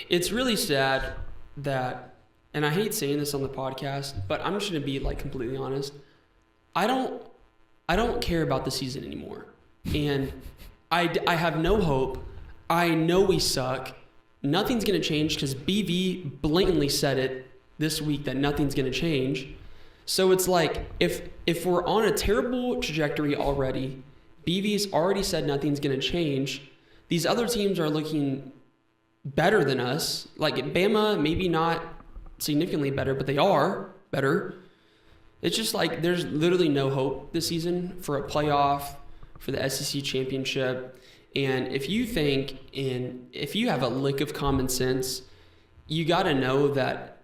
It's really sad that, and I hate saying this on the podcast, but I'm just gonna be like completely honest. I don't care about the season anymore, and I have no hope. I know we suck. Nothing's going to change because BV blatantly said it this week that nothing's going to change. So it's like if we're on a terrible trajectory already, BV's already said nothing's going to change. These other teams are looking better than us. Like Bama, maybe not significantly better, but they are better. It's just like there's literally no hope this season for a playoff, for the SEC championship. And if you have a lick of common sense, you got to know that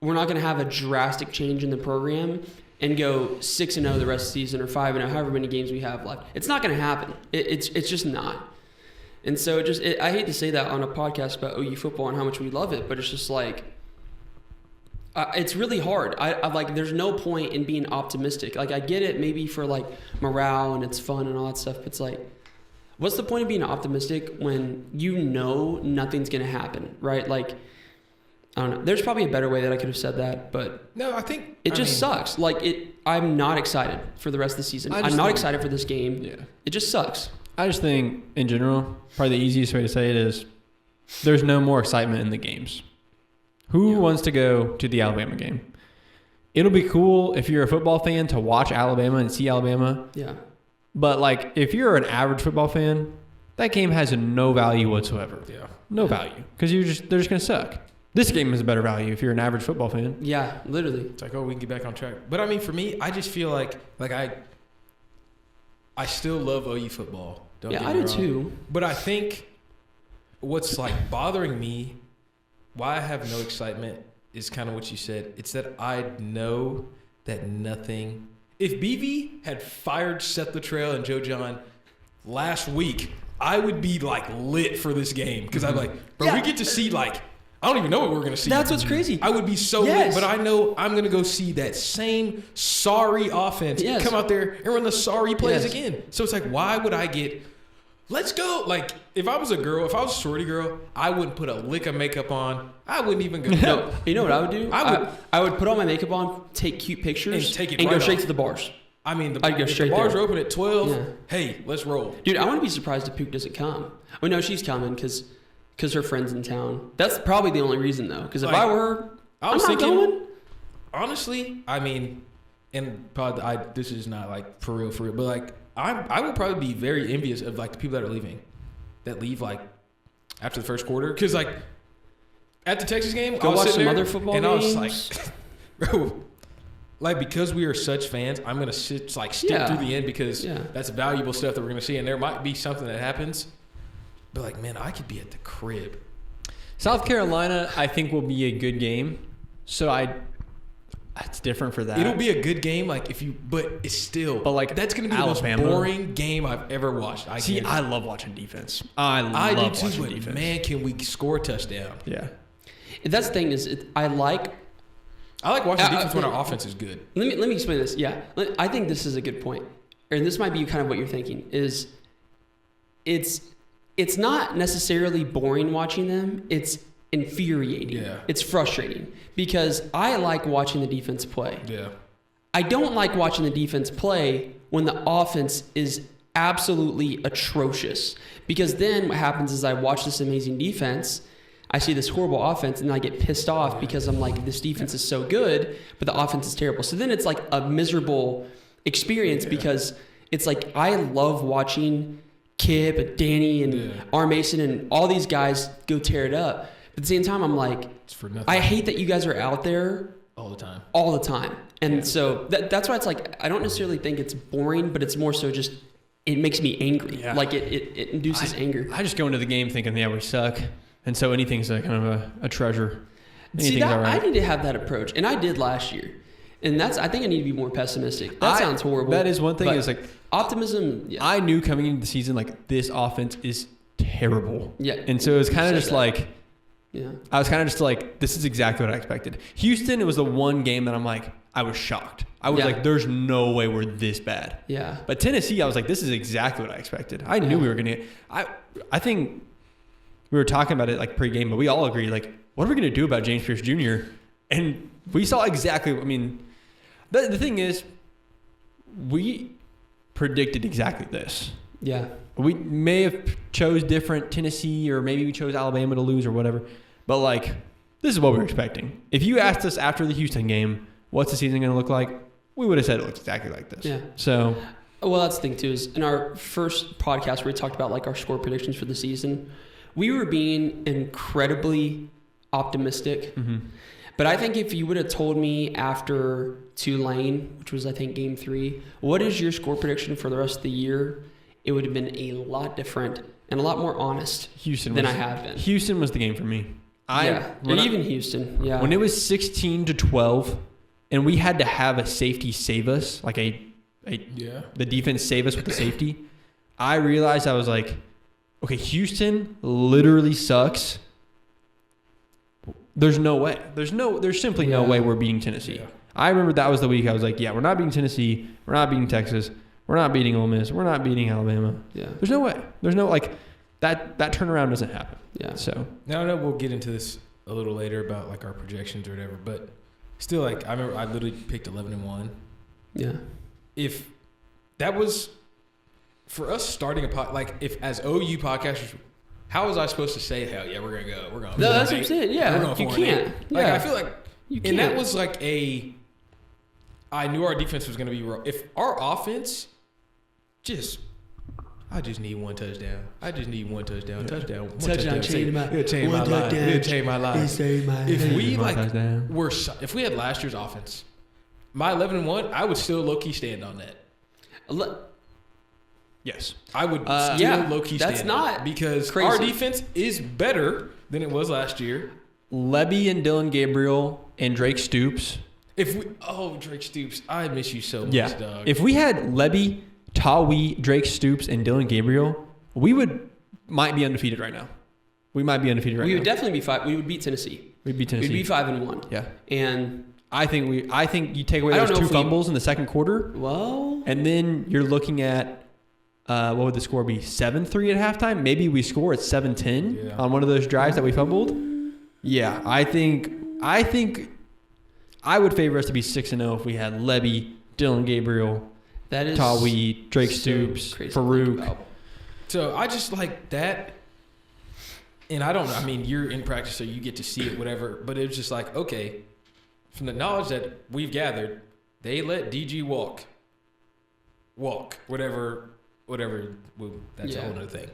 we're not going to have a drastic change in the program and go 6-0 the rest of the season or 5-0, however many games we have left. It's not going to happen. It's just not. And so I hate to say that on a podcast about OU football and how much we love it, but it's just like, it's really hard. I like, there's no point in being optimistic. Like I get it maybe for like morale and it's fun and all that stuff. But it's like, what's the point of being optimistic when you know nothing's going to happen, right? Like, I don't know. There's probably a better way that I could have said that, but no, I think it just sucks. Like I'm not excited for the rest of the season. I'm not excited for this game. Yeah. It just sucks. I just think in general, probably the easiest way to say it is there's no more excitement in the games. Who wants to go to the Alabama game? It'll be cool if you're a football fan to watch Alabama and see Alabama. Yeah. But like if you're an average football fan, that game has no value whatsoever. Yeah. No value because they're just going to suck. This game has a better value if you're an average football fan. Yeah, literally. It's like, oh, we can get back on track. But I mean, for me, I just feel like I still love OU football. Don't get me I do wrong. too. But I think what's like bothering me, why I have no excitement, is kind of what you said. It's that I know that nothing. If BV had fired Seth Luttrell and Joe John last week, I would be like lit for this game because I'm like, bro, we get to see like. I don't even know what we're going to see. That's what's crazy. I would be so lit, but I know I'm going to go see that same sorry offense come out there and run the sorry plays again. So it's like, why would I get, let's go. Like, if I was a girl, if I was a sorority girl, I wouldn't put a lick of makeup on. I wouldn't even go. No, you know what I would do? I would put all my makeup on, take cute pictures, and go straight to the bars. I mean, I'd go straight the bars there. are open at 12. Hey, let's roll. Dude, I wouldn't be surprised if Pook doesn't come. Oh, no, she's coming because her friend's in town. That's probably the only reason, though. Because if I were her, I'm not going. Honestly, I mean, and probably this is not like for real, but like I would probably be very envious of like the people that are leaving, that leave like after the first quarter. Because like at the Texas game, go watch some other football games. And I was like, bro, like because we are such fans, I'm gonna stick through the end because that's valuable stuff that we're gonna see, and there might be something that happens. But like, man, I could be at the crib. South Carolina, I think, will be a good game. So I It's different for that. It'll be a good game, but it's still. But like that's going to be Alabama. the most boring game I've ever watched. I love watching defense. I do love too, watching but defense. man, can we score a touchdown? Yeah. And that's the thing is, I like watching defense when our offense is good. Let me explain this. Yeah, I think this is a good point, and this might be kind of what you're thinking. Is it's not necessarily boring watching them. It's infuriating. Yeah. It's frustrating because I like watching the defense play. Yeah. I don't like watching the defense play when the offense is absolutely atrocious, because then what happens is I watch this amazing defense, I see this horrible offense, and I get pissed off because I'm like, this defense is so good, but the offense is terrible. So then it's like a miserable experience because it's like I love watching Kip and Danny and R. Mason and all these guys go tear it up. But at the same time, I'm like, It's for nothing. I hate that you guys are out there all the time. all the time. And so that's why it's like, I don't necessarily think it's boring, but it's more so just, it makes me angry. Yeah. Like it induces anger. I just go into the game thinking, yeah, we suck. And so anything's kind of a treasure. See, I need to have that approach. And I did last year. And I think I need to be more pessimistic. That sounds horrible. That is one thing, is like optimism. Yeah. I knew coming into the season, like, this offense is terrible. Yeah. And so it was kind of just like, yeah. I was kind of just like, this is exactly what I expected. Houston, it was the one game that I'm like, I was shocked. I was like, there's no way we're this bad. Yeah. But Tennessee, I was like, this is exactly what I expected. I knew we were going to get, I think we were talking about it like pre-game, but we all agreed, like, what are we going to do about James Pierce Jr.? And we saw exactly, I mean, the thing is, we predicted exactly this. Yeah. We may have chose different Tennessee, or maybe we chose Alabama to lose or whatever. But, like, this is what we were expecting. If you asked us after the Houston game, what's the season going to look like? We would have said it looks exactly like this. Yeah. So, well, that's the thing too, is in our first podcast where we talked about like our score predictions for the season, we were being incredibly optimistic. mm-hmm. But I think if you would have told me after Tulane, which was I think game 3, what is your score prediction for the rest of the year, it would have been a lot different and a lot more honest than I have been. Houston was the game for me. Even Houston. Yeah. When it was 16-12, and we had to have a safety save us, like the defense save us with the safety, I realized, I was like, okay, Houston literally sucks. There's no way. There's simply no way we're beating Tennessee. Yeah. I remember that was the week I was like, yeah, we're not beating Tennessee. We're not beating Texas. We're not beating Ole Miss. We're not beating Alabama. Yeah. There's no way. There's no, like, that turnaround doesn't happen. Yeah. So. Now I know we'll get into this a little later about, like, our projections or whatever, but still, like, I remember I literally picked 11-1. Yeah. If that was for us starting if as OU podcasters, how was I supposed to say, hell yeah, we're going to go. We're going. No, that's what I'm saying. Yeah. You can't. Like, yeah. I feel like, and that was like I knew our defense was going to be rough. If our offense I just need one touchdown. I just need one touchdown. Touchdown. One touchdown. Change my life. It'll change my life. If we if we had last year's offense, my 11-1, I would still low key stand on that. Yes, I would still low key stand. That's not because crazy. Our defense is better than it was last year. Lebby and Dylan Gabriel and Drake Stoops. Drake Stoops, I miss you so much, dog. If we had Lebby, Tawi, Drake Stoops, and Dylan Gabriel, we might be undefeated right now. We might be undefeated right now. We would definitely be we would beat Tennessee. We'd beat Tennessee. We'd be 5-1. Yeah. And I think you take away those 2 fumbles in the second quarter. Well, and then you're looking at what would the score be? 7-3 at halftime? Maybe we score at 7-10 on one of those drives that we fumbled. Yeah, I think I would favor us to be 6-0 if we had Lebby, Dylan Gabriel, Tawi, Drake Stoops, Farouk. So I just like that. And I mean, you're in practice, so you get to see it, whatever. But it was just like, okay, from the knowledge that we've gathered, they let DG walk, whatever. That's a whole other thing.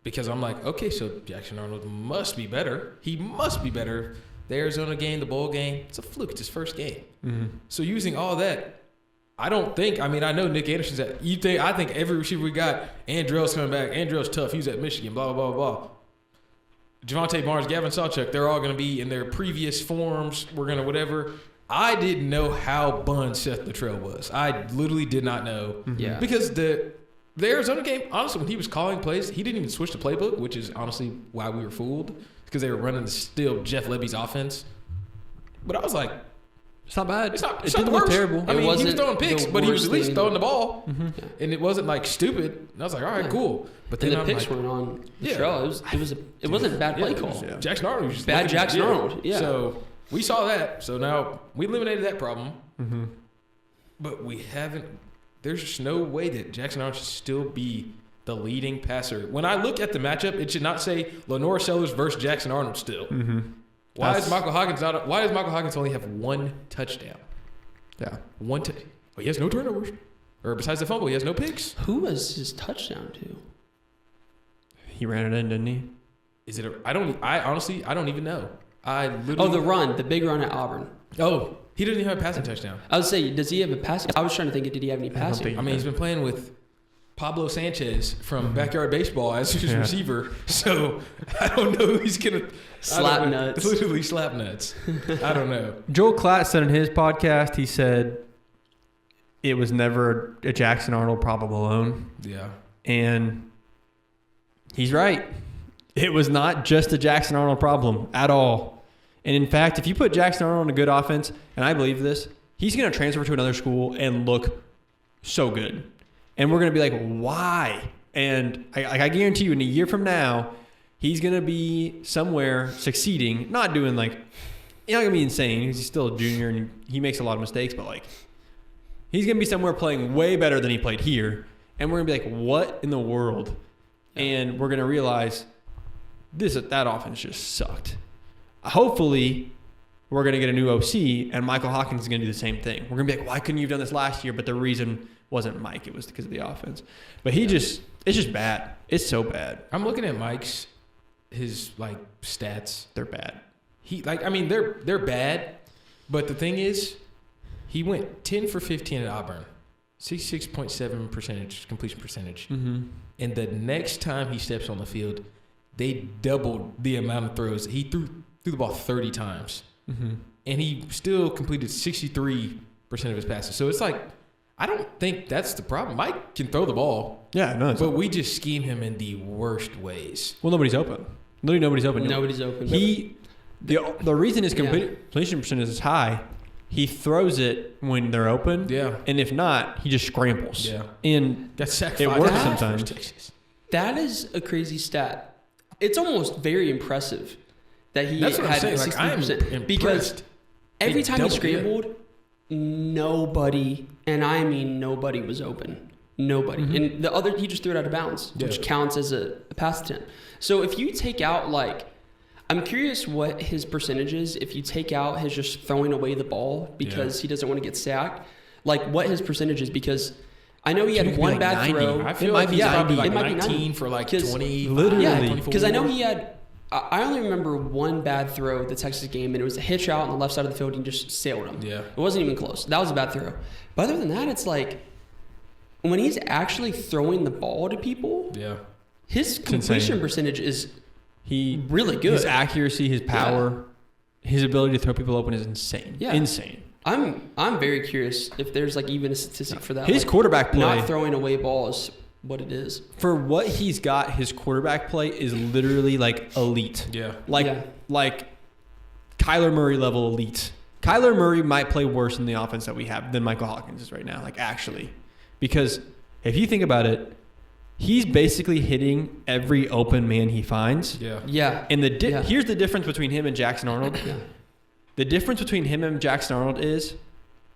Because I'm like, okay, so Jackson Arnold must be better. He must be better. The Arizona game, the bowl game, it's a fluke. It's his first game. Mm-hmm. So using all that, I know Nick Anderson's I think every receiver we got, Andrell's coming back. Andrell's tough. He's at Michigan, blah, blah, blah, blah. Javonte Barnes, Gavin Sawchuk, they're all going to be in their previous forms. We're going to whatever. I didn't know how bunned Seth Luttrell was. I literally did not know. Yeah. Because the Arizona game, honestly, when he was calling plays, he didn't even switch the playbook, which is honestly why we were fooled. Because they were running still Jeff Lebby's offense. But I was like, it's not bad. It didn't look terrible. I mean, he was throwing picks, but he was at least throwing the ball. Mm-hmm. Yeah. And it wasn't like stupid. And I was like, all right, cool. But then And the I'm picks like, weren't on Luttrell. It wasn't a bad play call. Yeah. Jackson Arnold was just Bad Jackson Arnold. Yeah. So we saw that. So now we eliminated that problem. Mm-hmm. But we haven't. There's just no way that Jackson Arnold should still be the leading passer. When I look at the matchup, it should not say Lenore Sellers versus Jackson Arnold still. Mm-hmm. Why does Michael Hawkins only have one touchdown? Yeah. Well, he has no turnovers. Or besides the fumble, he has no picks. Who was his touchdown to? He ran it in, didn't he? Is it? I honestly don't even know. The big run at Auburn. Oh, he didn't even have a passing touchdown. I would say, does he have a passing? I was trying to think, did he have any passing? I mean, he's been playing with Pablo Sanchez from Backyard Baseball as his receiver, so I don't know who he's gonna slap nuts. Literally slap nuts. I don't know. Joel Klatt said in his podcast, he said it was never a Jackson Arnold problem alone. Yeah, and he's right. It was not just a Jackson Arnold problem at all. And in fact, if you put Jackson Arnold in a good offense, and I believe this, he's going to transfer to another school and look so good. And we're going to be like, why? And I guarantee you in a year from now, he's going to be somewhere succeeding, not doing like, he's not going to be insane. He's still a junior and he makes a lot of mistakes, but like, he's going to be somewhere playing way better than he played here. And we're going to be like, what in the world? And we're going to realize that offense just sucked. Hopefully, we're going to get a new OC, and Michael Hawkins is going to do the same thing. We're going to be like, why couldn't you have done this last year? But the reason wasn't Mike. It was because of the offense. But it's just bad. It's so bad. I'm looking at Mike's, his like stats. They're bad. They're bad. But the thing is, he went 10 for 15 at Auburn, 66.7% completion percentage. Mm-hmm. And the next time he steps on the field, they doubled the amount of throws. He threw the ball 30 times. Mm-hmm. And he still completed 63% of his passes. So it's like, I don't think that's the problem. Mike can throw the ball. Yeah, no. But we just scheme him in the worst ways. Well, nobody's open. Literally nobody's open. Nobody's open. The reason his completion percentage is high, he throws it when they're open. Yeah. And if not, he just scrambles. Yeah. And got sacked it 5 works times. sometimes. That is a crazy stat. It's almost very impressive that he That's what had I'm saying. Like, I'm 60%. Because impressed. every time he doubled scrambled, nobody, and I mean nobody, was open. Nobody. Mm-hmm. And he just threw it out of bounds, which Yeah. counts as a pass attempt. So if you take out, I'm curious what his percentage is if you take out his just throwing away the ball because he doesn't want to get sacked. What his percentage is, because I know he had one bad 90. throw. I feel like he's probably like It might be 19 90. for like 'Cause 20. literally. Yeah, because I know he had. I only remember one bad throw at the Texas game, and it was a hitch out on the left side of the field, and he just sailed him. Yeah. It wasn't even close. That was a bad throw. But other than that, it's like when he's actually throwing the ball to people, Yeah. his insane. completion percentage is really good. His accuracy, his power, his ability to throw people open is insane. Yeah. Insane. I'm very curious if there's even a statistic for that. His quarterback play, not throwing away balls, what it is. for what he's got, his quarterback play is literally elite. Yeah. Like Kyler Murray level elite. Kyler Murray might play worse in the offense that we have than Michael Hawkins is right now, actually. Because if you think about it, he's basically hitting every open man he finds. Yeah. Yeah. And here's the difference between him and Jackson Arnold. Yeah. The difference between him and Jackson Arnold is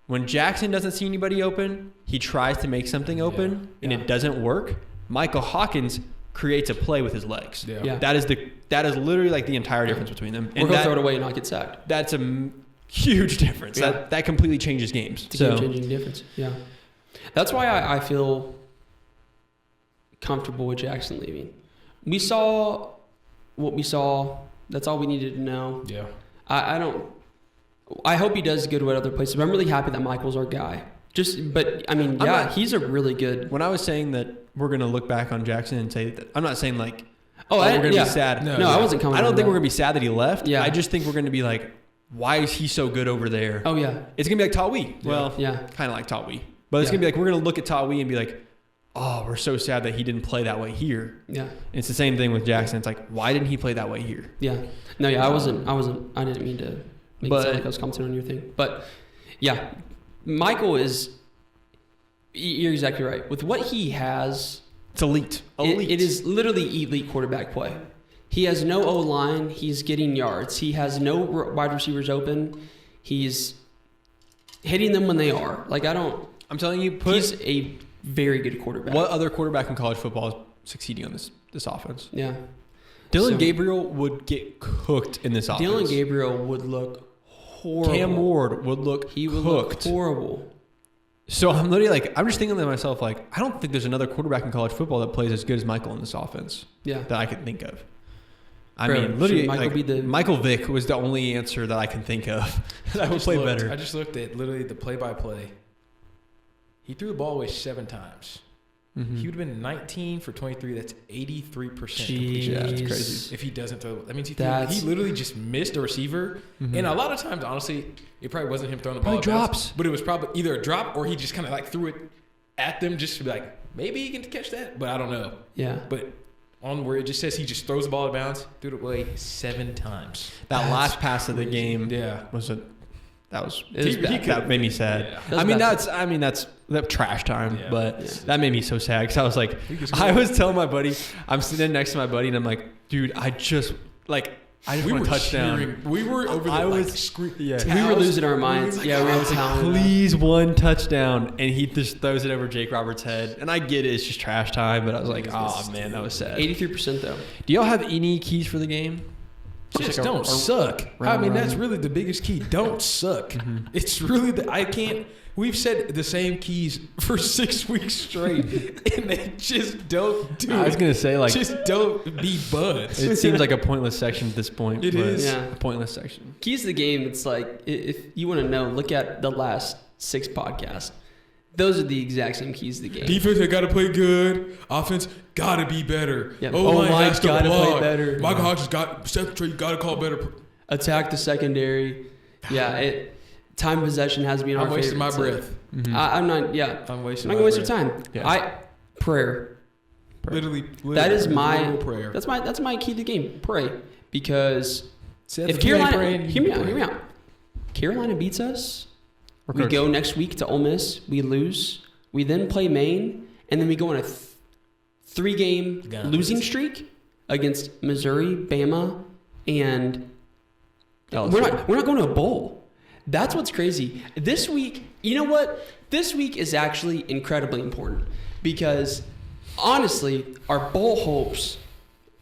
when Jackson doesn't see anybody open, he tries to make something open, and it doesn't work. Michael Hawkins creates a play with his legs. Yeah. Yeah. That is literally the entire difference between them. Or he'll throw it away and not get sacked. That's a huge difference. Yeah. That completely changes games. It's a game-changing difference. Yeah. That's why I feel comfortable with Jackson leaving. We saw what we saw. That's all we needed to know. Yeah. I hope he does good with other places. But I'm really happy that Michael's our guy. He's a really good. When I was saying that we're going to look back on Jackson and say that, I'm not saying we're going to be sad. No, I wasn't coming. I don't think we're going to be sad that he left. Yeah. I just think we're going to be why is he so good over there? Oh, yeah. It's going to be like Tawi. Well, yeah. kind of like Tawi. But it's going to be like, we're going to look at Tawi and be like, oh, we're so sad that he didn't play that way here. Yeah. And it's the same thing with Jackson. It's like, why didn't he play that way here? Yeah. No, yeah, I didn't mean to make it sound like I was commenting on your thing. But, yeah, Michael is, you're exactly right. With what he has, it's elite. It is literally elite quarterback play. He has no O-line. He's getting yards. He has no wide receivers open. He's hitting them when they are. Like, I'm telling you, he's a very good quarterback. What other quarterback in college football is succeeding on this offense? Yeah. Dylan Gabriel would get cooked in this offense. Dylan Gabriel would look horrible. Cam Ward would look cooked. He would look horrible. So I'm literally like, I'm just thinking to myself, like, I don't think there's another quarterback in college football that plays as good as Michael in this offense. Yeah. That I can think of. I Bro, mean, literally, Michael Vick was the only answer that I can think of that would play better. I just looked at literally the play-by-play. He threw the ball away 7 times. Mm-hmm. He would have been 19 for 23. That's 83% completion. Yeah, that's crazy. If he doesn't throw, that means he literally just missed a receiver. Mm-hmm. And a lot of times, honestly, it probably wasn't him throwing the ball. Probably drops. But it was probably either a drop or he just kind of like threw it at them just to be like, maybe he can catch that. But I don't know. Yeah. But on where it just says he just throws the ball out of bounds, threw it away 7 times. That's last pass of the game was that made me sad. Yeah. That's trash time, but that made me so sad because I was like, I was telling my buddy, I'm sitting next to my buddy and I'm like, dude, I just want a touchdown. Cheering. We were over there screaming. Yeah. We were losing our minds. We were like, please, one touchdown. And he just throws it over Jake Roberts' head. And I get it. It's just trash time. But I was like, oh, man, that was sad. 83% though. Do y'all have any keys for the game? Just don't suck. I mean, that's really the biggest key. Don't suck. Mm-hmm. It's really we've said the same keys for 6 weeks straight, and they just don't do it. I was going to say, like, just don't be buds. It seems like a pointless section at this point. It is. Yeah. A pointless section. Keys to the game, it's like, if you want to know, look at the last 6 podcasts. Those are the exact same keys to the game. Defense, they got to play good. Offense, got to be better. Yep. O-line has to got to block. play better. Michael Hodges got to call better. Attack the secondary. Yeah, time possession has to be in our favor. I'm wasting my breath. Mm-hmm. I'm not going to waste your time. Yeah. Prayer. Literally, that is my prayer. That's my key to the game. Pray. Because Seth, if Carolina, hear me out. Carolina beats us. We go next week to Ole Miss. We lose. We then play Maine, and then we go on a 3-game losing streak against Missouri, Bama, and we're not going to a bowl. That's what's crazy. This week, you know what? This week is actually incredibly important because honestly, our bowl hopes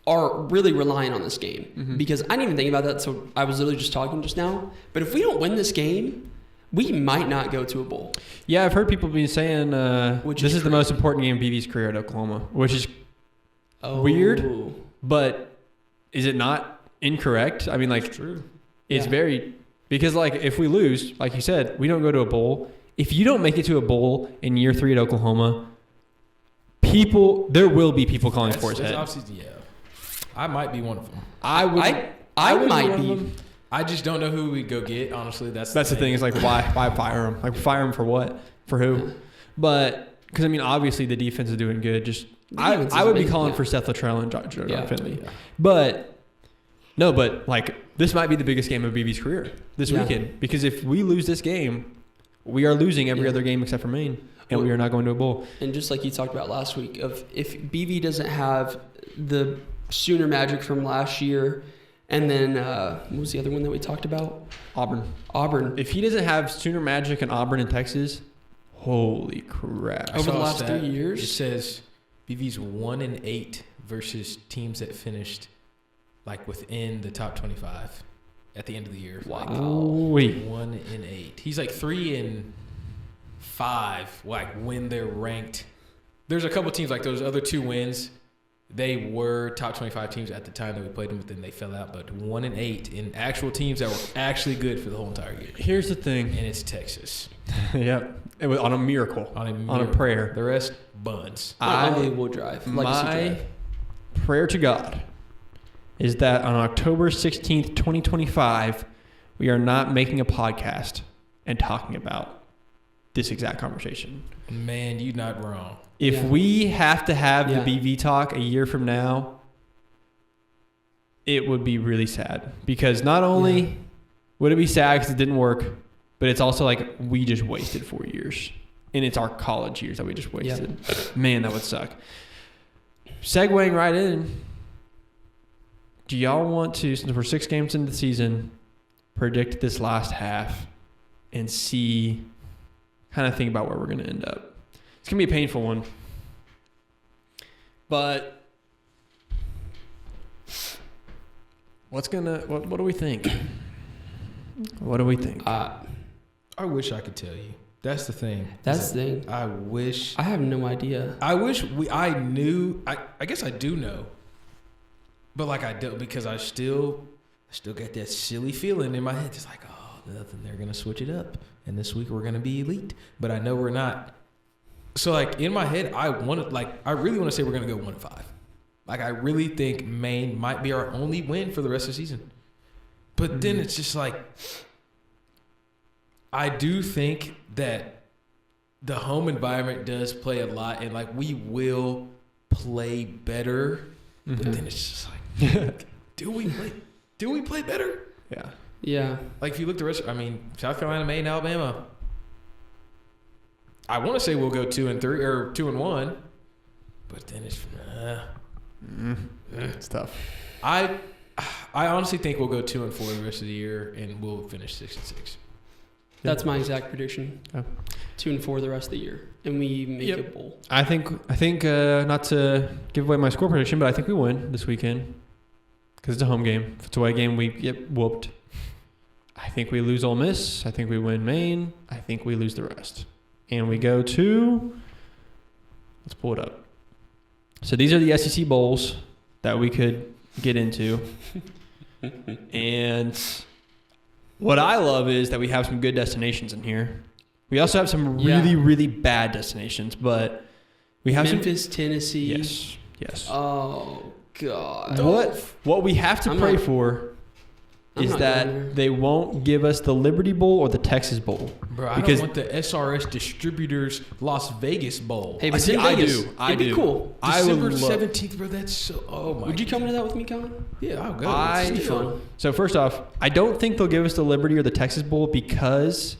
are really relying on this game. Mm-hmm. Because I didn't even think about that, so I was literally just talking just now. But if we don't win this game, we might not go to a bowl. Yeah, I've heard people be saying this is the most important game of BV's career at Oklahoma, which is weird, but is it not incorrect? I mean, like, true. It's very – because, like, if we lose, like you said, we don't go to a bowl. If you don't make it to a bowl in year 3 at Oklahoma, there will be people calling for his head. Yeah. I might be one of them. I might be. I just don't know who we go get. Honestly, that's the thing. Is like why fire him? Like fire him for what? For who? But because I mean, obviously the defense is doing good. Just I would be calling for Seth Luttrell and Jordan Finley. Yeah. But like this might be the biggest game of BB's career this weekend because if we lose this game, we are losing every other game except for Maine, and we are not going to a bowl. And just like you talked about last week, if BV doesn't have the Sooner magic from last year. And then, what was the other one that we talked about? Auburn. If he doesn't have Sooner Magic and Auburn in Texas, holy crap. Over the last 3 years? It says BV's 1-8 versus teams that finished like within the top 25 at the end of the year. Wow. Like 1-8. He's like 3-5, like when they're ranked. There's a couple teams like those other 2 wins. They were top 25 teams at the time that we played them, but then they fell out. But 1-8 in actual teams that were actually good for the whole entire year. Here's the thing. And it's Texas. Yep. It was on a miracle. On a prayer. The rest, buns. Unbelievable drive. My prayer to God is that on October 16th, 2025, we are not making a podcast and talking about this exact conversation. Man, you're not wrong. If we have to have the BV talk a year from now, it would be really sad. Because not only would it be sad because it didn't work, but it's also like we just wasted 4 years. And it's our college years that we just wasted. Man, that would suck. Segueing right in, do y'all want to, since we're 6 games into the season, predict this last half and see, kind of think about where we're going to end up? It's going to be a painful one. But what do we think? What do we think? I wish I could tell you. That's the thing. That's the thing. I wish. I have no idea. I wish I knew. I guess I do know. But like I don't, because I still got that silly feeling in my head. Just like, oh, nothing. They're going to switch it up. And this week we're going to be elite. But I know we're not. So like in my head, I really want to say we're going to go 1-5. Like I really think Maine might be our only win for the rest of the season. But then it's just like, I do think that the home environment does play a lot, and like we will play better. But then it's just like, do we play better? Yeah. Yeah. Like if you look the rest, South Carolina, Maine, Alabama. I want to say we'll go 2-3 or 2-1, but then It's tough. I honestly think we'll go 2-4 the rest of the year, and we'll finish 6-6. That's my exact prediction. Oh. 2-4 the rest of the year, and we make a bowl. I think not to give away my score prediction, but I think we win this weekend because it's a home game. If it's a away game, we get whooped. I think we lose Ole Miss. I think we win Maine. I think we lose the rest, and we go to. Let's pull it up. So these are the SEC bowls that we could get into, and what I love is that we have some good destinations in here. We also have some really, really bad destinations, but we have Memphis, Tennessee. Yes. Oh God. What we have to pray for is that they won't give us the Liberty Bowl or the Texas Bowl. Bro, I don't want the SRS Distributors Las Vegas Bowl. Hey, but I do. It'd be cool. December 17th, bro. That's so. Oh my. Would you come to that with me, Kylan? Yeah, I'll go. It'd be fun. So first off, I don't think they'll give us the Liberty or the Texas Bowl because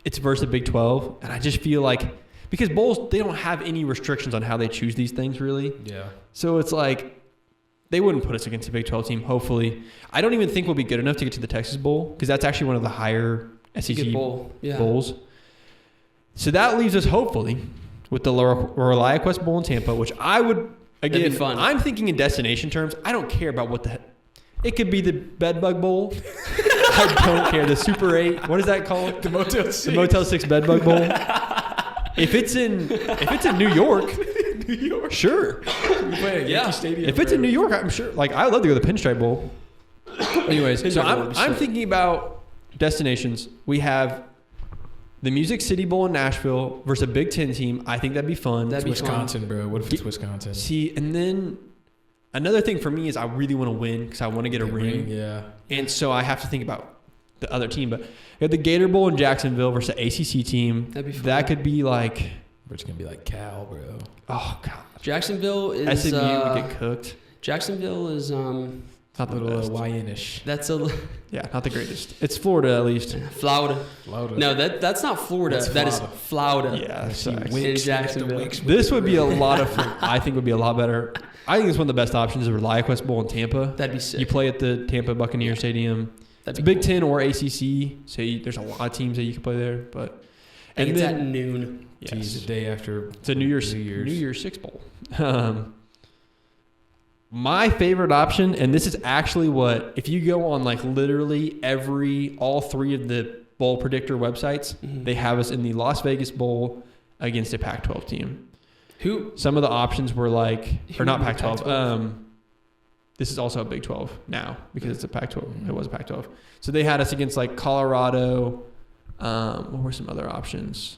it's versus the Big 12, and I just feel like because bowls they don't have any restrictions on how they choose these things really. Yeah. So it's like. They wouldn't put us against a Big 12 team, hopefully. I don't even think we'll be good enough to get to the Texas Bowl because that's actually one of the higher SEC bowls. So that leaves us, hopefully, with the ReliaQuest Bowl in Tampa, which I would, again, that'd be fun. I'm thinking in destination terms. I don't care about what the heck. It could be the Bedbug Bowl. I don't care. The Super 8. What is that called? The Motel 6. The Motel 6 Bedbug Bowl. If it's in New York, sure. Stadium, if it's in New York, I'm sure. Like I love to go to the Pinstripe Bowl. Anyways, so I'm thinking about destinations. We have the Music City Bowl in Nashville versus a Big Ten team. I think that'd be fun. That's Wisconsin, bro. What if it's Wisconsin? See, and then another thing for me is I really want to win because I want to get a ring. Yeah. And so I have to think about the other team, but we have the Gator Bowl in Jacksonville versus an ACC team. That'd be fun. That could be like. It's gonna be like Cal, bro. Oh God. Jacksonville is SMU would get cooked. Jacksonville is not the little best. YN-ish. That's a Not the greatest. It's Florida at least. Florida. No, that's not Florida. That is Florida. Yeah, that sucks. In Jacksonville. This would be a lot of fun. I think would be a lot better. I think it's one of the best options is ReliaQuest Bowl in Tampa. That'd be sick. You play at the Tampa Buccaneer Stadium. It's Big Ten or ACC, so there's a lot of teams that you can play there. But and it's at noon. Yes. Jeez, the day after. It's a New Year's 6 Bowl. My favorite option, and this is actually what if you go on like literally all 3 of the bowl predictor websites, they have us in the Las Vegas Bowl against a Pac-12 team. Some of the options were like, or not Pac-12. This is also a Big 12 now because it's a Pac-12. It was a Pac-12. So they had us against like Colorado. What were some other options?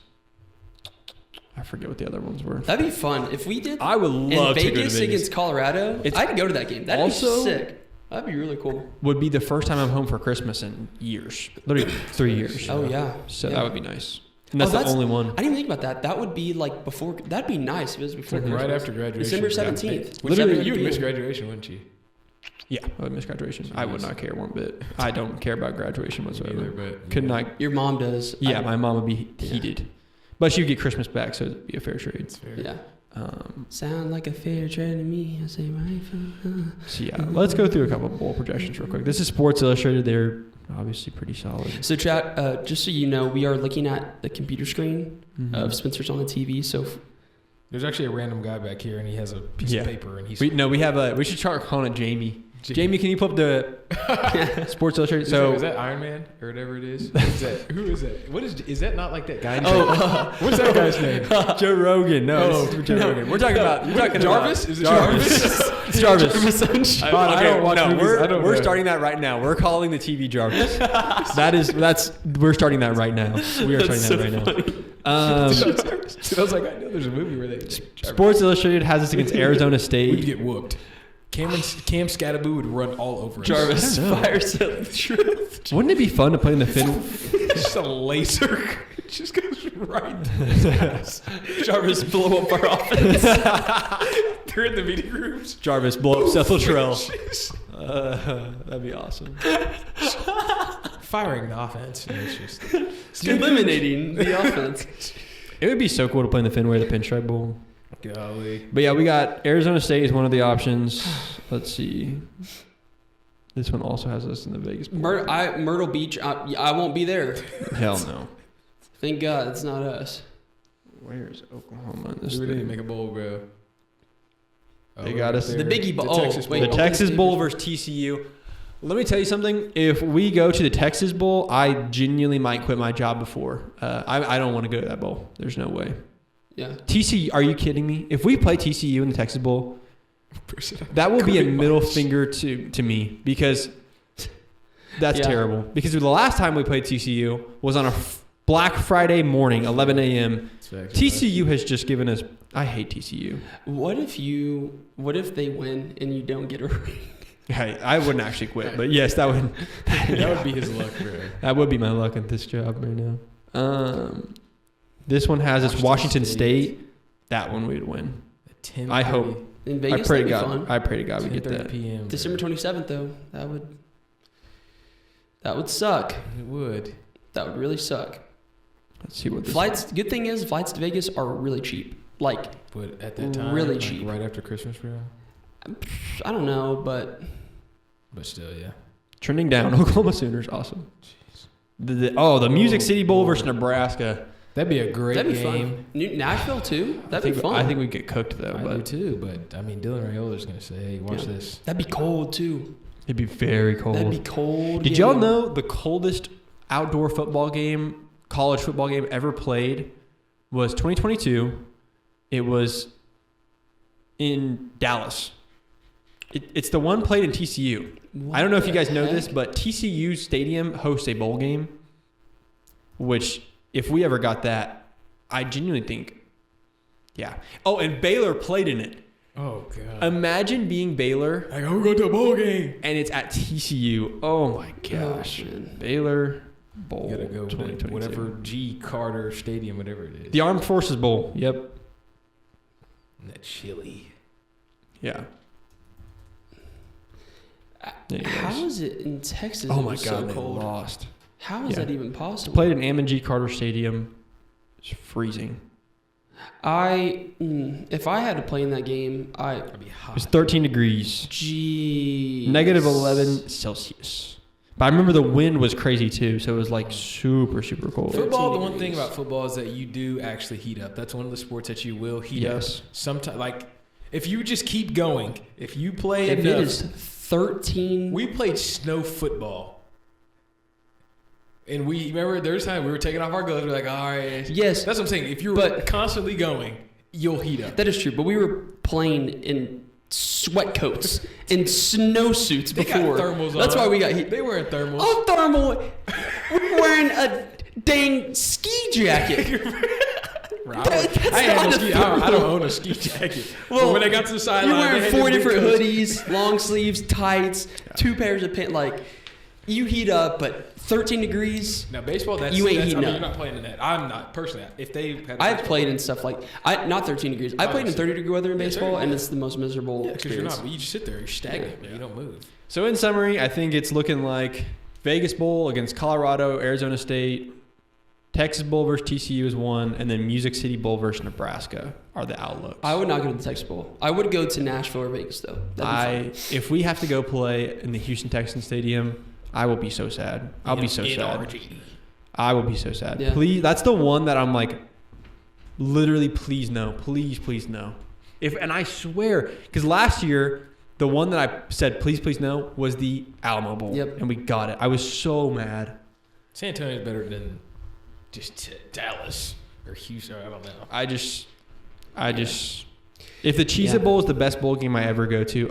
I forget what the other ones were. That'd be fun if we did. I would love to go to Vegas against Colorado. I'd go to that game. That'd also be sick. That'd be really cool. would be the first time I'm home for Christmas in years. Literally 3 years. Oh, yeah. So Yeah. that would be nice. And that's the only one. I didn't even think about that. That would be like before. That'd be nice if it was before Christmas. Right after graduation. December 17th. Literally, you would miss graduation, wouldn't you? Yeah, I would miss graduation. I would not care one bit. I don't care about graduation whatsoever. Either, but Could not. Your mom does. Yeah, my mom would be heated. But she would get Christmas back, so it'd be a fair trade. It's fair. Yeah. Sound like a fair trade to me. I say right. So yeah, let's go through a couple of bowl projections real quick. This is Sports Illustrated. They're obviously pretty solid. So chat, just so you know, we are looking at the computer screen of Spencer's on the TV. So There's actually a random guy back here, and he has a piece of paper, and he's. We should start calling it Jamie. Jamie, can you pull up the Sports Illustrated? Is that Iron Man or whatever it is? Who is that? What is that? Not like that guy? What's that guy's name? Joe Rogan. No, it's Joe Rogan. We're talking about Jarvis. Is it Jarvis? Jarvis. I don't watch movies. We're starting that right now. We're calling the TV Jarvis. We're starting that right now. We are starting that right now. I was like, I know there's a movie where they. Sports Illustrated has us against Arizona State. We'd get whooped. Cam Scattaboo would run all over us. Jarvis fires at the truth. Wouldn't it be fun to play in the fin? Just a laser. It just goes right through his ass. Jarvis blow up our offense. They're in the meeting rooms. Jarvis blow up Seth Luttrell. That'd be awesome. Firing the offense. And it's just eliminating the offense. It would be so cool to play in the Fenway, the Pinstripe Bowl. Golly. But yeah, we got Arizona State is one of the options. Let's see. This one also has us in the Vegas Bowl. Myrtle Beach. I won't be there. Hell no. Thank God it's not us. Where's Oklahoma in this We thing? didn't make a bowl, bro. They got us. The Biggie Bowl. The Texas Bowl. The Texas Bowl versus TCU. Let me tell you something. If we go to the Texas Bowl, I genuinely might quit my job before. I don't want to go to that bowl. There's no way. Yeah. TCU, are you kidding me? If we play TCU in the Texas Bowl, that will be a middle finger to me because that's terrible. Because the last time we played TCU was on a Black Friday morning, 11 a.m. TCU has just given us. I hate TCU. What if they win and you don't get a ring? Hey, I wouldn't actually quit, but yes, that would. That would be his luck, bro. That would be my luck at this job right now. This one has us Washington State. That one we'd win. I hope. In Vegas, I pray to fun. God we get that. PM, December 27th, though, that would suck. It would. That would really suck. Let's see what this flights. Good thing is flights to Vegas are really cheap. Like, but at that time, really cheap. Right after Christmas, bro. I don't know, but still, yeah. Trending down. Oklahoma Sooners, awesome. The Music City Bowl versus Nebraska. That'd be a great That'd be game. Fun. Nashville too. That'd be fun. I think we'd get cooked though. I do too, but I mean, Dylan Rayola's gonna say, "Hey, watch this." That'd be cold too. It'd be very cold. That'd be cold. Did y'all know the coldest outdoor football game, college football game ever played was 2022? It was in Dallas. It's the one played in TCU. I don't know if you guys know this, but TCU Stadium hosts a bowl game, which if we ever got that, I genuinely think, yeah. Oh, and Baylor played in it. Oh, God. Imagine being Baylor. Like, I'm going to a bowl game. And it's at TCU. Oh, my gosh. Baylor Bowl. You got to go to whatever G. Carter Stadium, whatever it is. The Armed Forces Bowl. Yep. And that chili. Yeah. Anyways. How is it in Texas? Oh, my God. So They cold? lost. How is that even possible? Played in Ammon G. Carter Stadium. It's freezing. If I had to play in that game, I'd be hot. It was 13 degrees. Jeez. Negative 11 Celsius. But I remember the wind was crazy too, so it was like super, super cold. Football, the one thing about football is that you do actually heat up. That's one of the sports that you will heat up. Sometimes, like, if you just keep going, if you play if enough. It is 13. We played snow football. And we remember there's time we were taking off our gloves. We're like, all right. Yes. That's what I'm saying. If you're constantly going, you'll heat up. That is true. But we were playing in sweat coats and snowsuits before. They got thermals on. That's why we got heat. They wearing thermals. Oh, thermal. We were wearing a dang ski jacket. I don't own a ski jacket. Well, but when I got to the sideline, you're wearing 4 different hoodies, long sleeves, tights, 2 pairs of pants. Like, you heat up, but 13 degrees. Now baseball, you ain't heating up. You're not playing in that. I'm not personally. If they had I've played in stuff like not 13 degrees. I played in 30-degree weather in baseball, and it's the most miserable experience. Because you just sit there, you're stagnant, you don't move. So in summary, I think it's looking like Vegas Bowl against Colorado, Arizona State, Texas Bowl versus TCU is 1, and then Music City Bowl versus Nebraska are the outlooks. I would not go to the Texas Bowl. I would go to Nashville or Vegas though. If we have to go play in the Houston Texans Stadium, I will be so sad. I'll be so sad. I will be so sad. Yeah. Please, that's the one that I'm like, literally, please no, please no. And I swear, because last year the one that I said please no was the Alamo Bowl, and we got it. I was so mad. San Antonio's better than just Dallas or Houston. I don't know. I just, if the Cheez-It Bowl is the best bowl game I ever go to,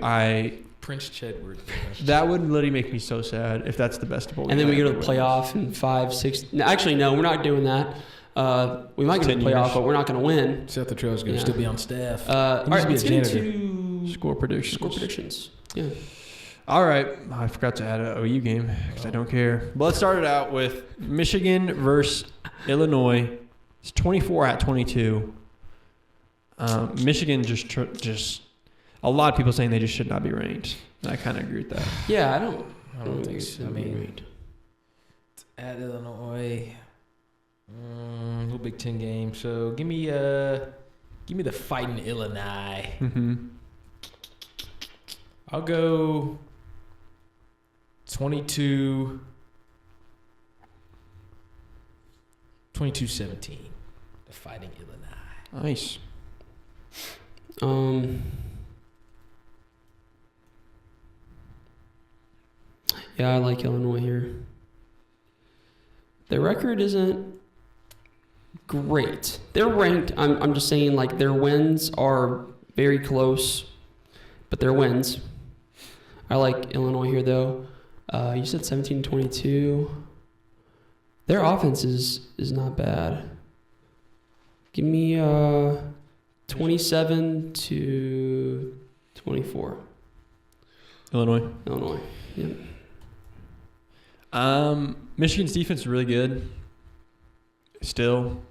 Prince Chedward. That would literally make me so sad if that's the best bowl game. And then we go to the playoff in 5, 6. Actually, no, we're not doing that. We might go to the playoff, but we're not going to win. Seth Latrell's going to still be on staff. All right, let's get into score predictions. Yeah. All right. I forgot to add an OU game because I don't care. But let's start it out with Michigan versus Illinois. It's 24-22. Michigan just a lot of people saying they just should not be ranked. And I kind of agree with that. Yeah, I don't think so. I mean, it's at Illinois, little Big Ten game. So give me the Fighting Illini. Mm-hmm. I'll go 22-17. The Fighting Illini. Nice. Yeah, I like Illinois here. Their record isn't great. They're ranked. I'm just saying, like, their wins are very close, but they're wins. I like Illinois here, though. You said 17-22. Their offense is not bad. Give me 27-24. Illinois. Yep. Michigan's defense is really good still,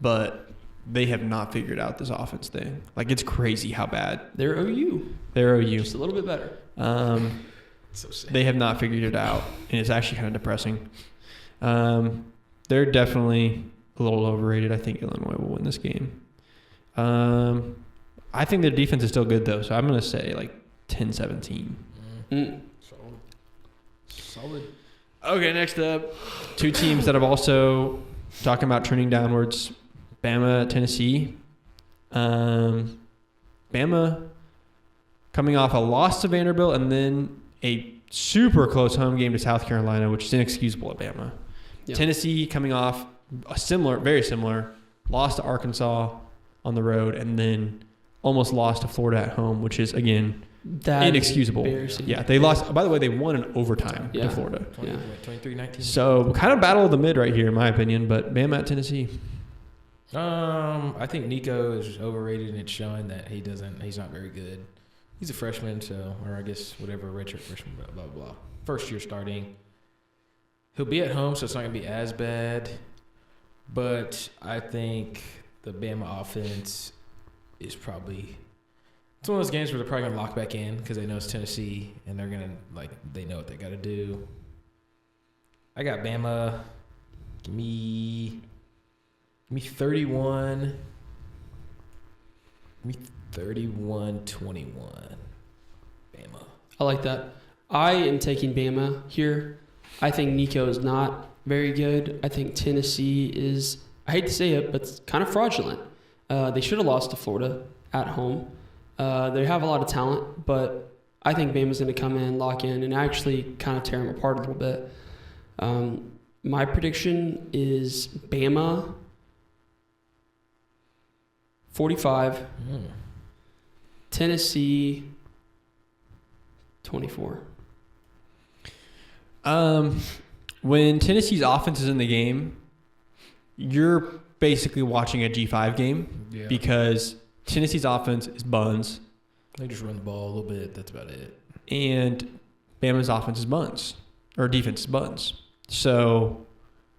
but they have not figured out this offense thing. Like, it's crazy how bad. They're OU. Just a little bit better. So sad. They have not figured it out, and it's actually kind of depressing. They're definitely a little overrated. I think Illinois will win this game. I think their defense is still good, though, so I'm going to say, like, 10-17. Solid. Okay, next up, 2 teams that have also talking about trending downwards. Bama, Tennessee. Bama coming off a loss to Vanderbilt and then a super close home game to South Carolina, which is inexcusable at Bama. Yep. Tennessee coming off a very similar loss to Arkansas on the road and then almost lost to Florida at home, which is, again, inexcusable. Yeah, they lost. By the way, they won in overtime to Florida. 23-19. So kind of battle of the mid right here, in my opinion. But Bama at Tennessee. I think Nico is overrated, and it's showing that he's not very good. He's a freshman, or I guess whatever, redshirt freshman, blah blah blah. First year starting. He'll be at home, so it's not gonna be as bad. But I think the Bama offense is probably. It's one of those games where they're probably going to lock back in because they know it's Tennessee and they're going to, they know what they got to do. I got Bama. Give me 31. Give me 31-21. Bama. I like that. I am taking Bama here. I think Nico is not very good. I think Tennessee is, I hate to say it, but it's kind of fraudulent. They should have lost to Florida at home. They have a lot of talent, but I think Bama's going to come in, lock in, and actually kind of tear them apart a little bit. My prediction is Bama 45, Tennessee 24. When Tennessee's offense is in the game, you're basically watching a G5 game because Tennessee's offense is buns. They just run the ball a little bit. That's about it. And Bama's offense is buns, or defense is buns. So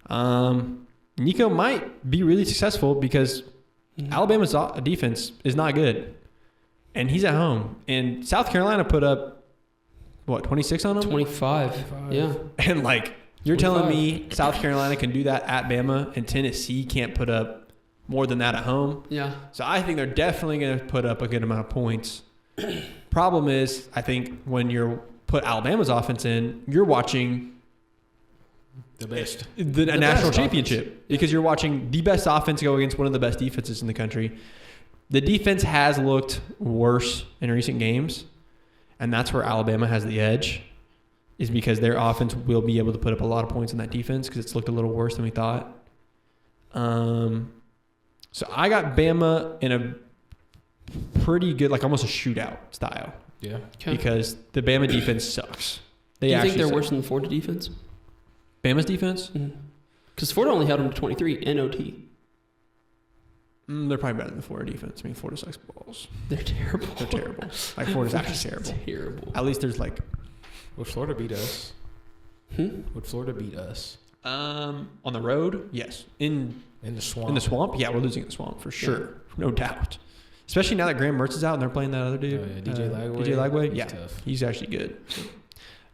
Nico might be really successful because Alabama's defense is not good. And he's at home. And South Carolina put up, 26 on him? 25. Yeah. And, you're 25. telling me South Carolina can do that at Bama and Tennessee can't put up more than that at home? Yeah. So I think they're definitely going to put up a good amount of points. Problem is, I think when you put Alabama's offense in, you're watching the best. a national best championship because you're watching the best offense go against one of the best defenses in the country. The defense has looked worse in recent games, and that's where Alabama has the edge, is because their offense will be able to put up a lot of points in that defense because it's looked a little worse than we thought. So I got Bama in a pretty good, almost a shootout style. Yeah. Okay. Because the Bama defense sucks. Do you think they're worse than the Florida defense? Bama's defense? Because Florida only held them to 23 in OT. They're probably better than the Florida defense. I mean, Florida sucks balls. They're terrible. They're terrible. Florida's actually terrible. Terrible. At least there's Would Florida beat us? Would Florida beat us? on the road, yes. In the swamp? In the swamp? Yeah, we're losing in the swamp for sure. No doubt. Especially now that Graham Mertz is out and they're playing that other dude. Oh, yeah. DJ Lagway. DJ Lagway? He's Yeah. tough. He's actually good.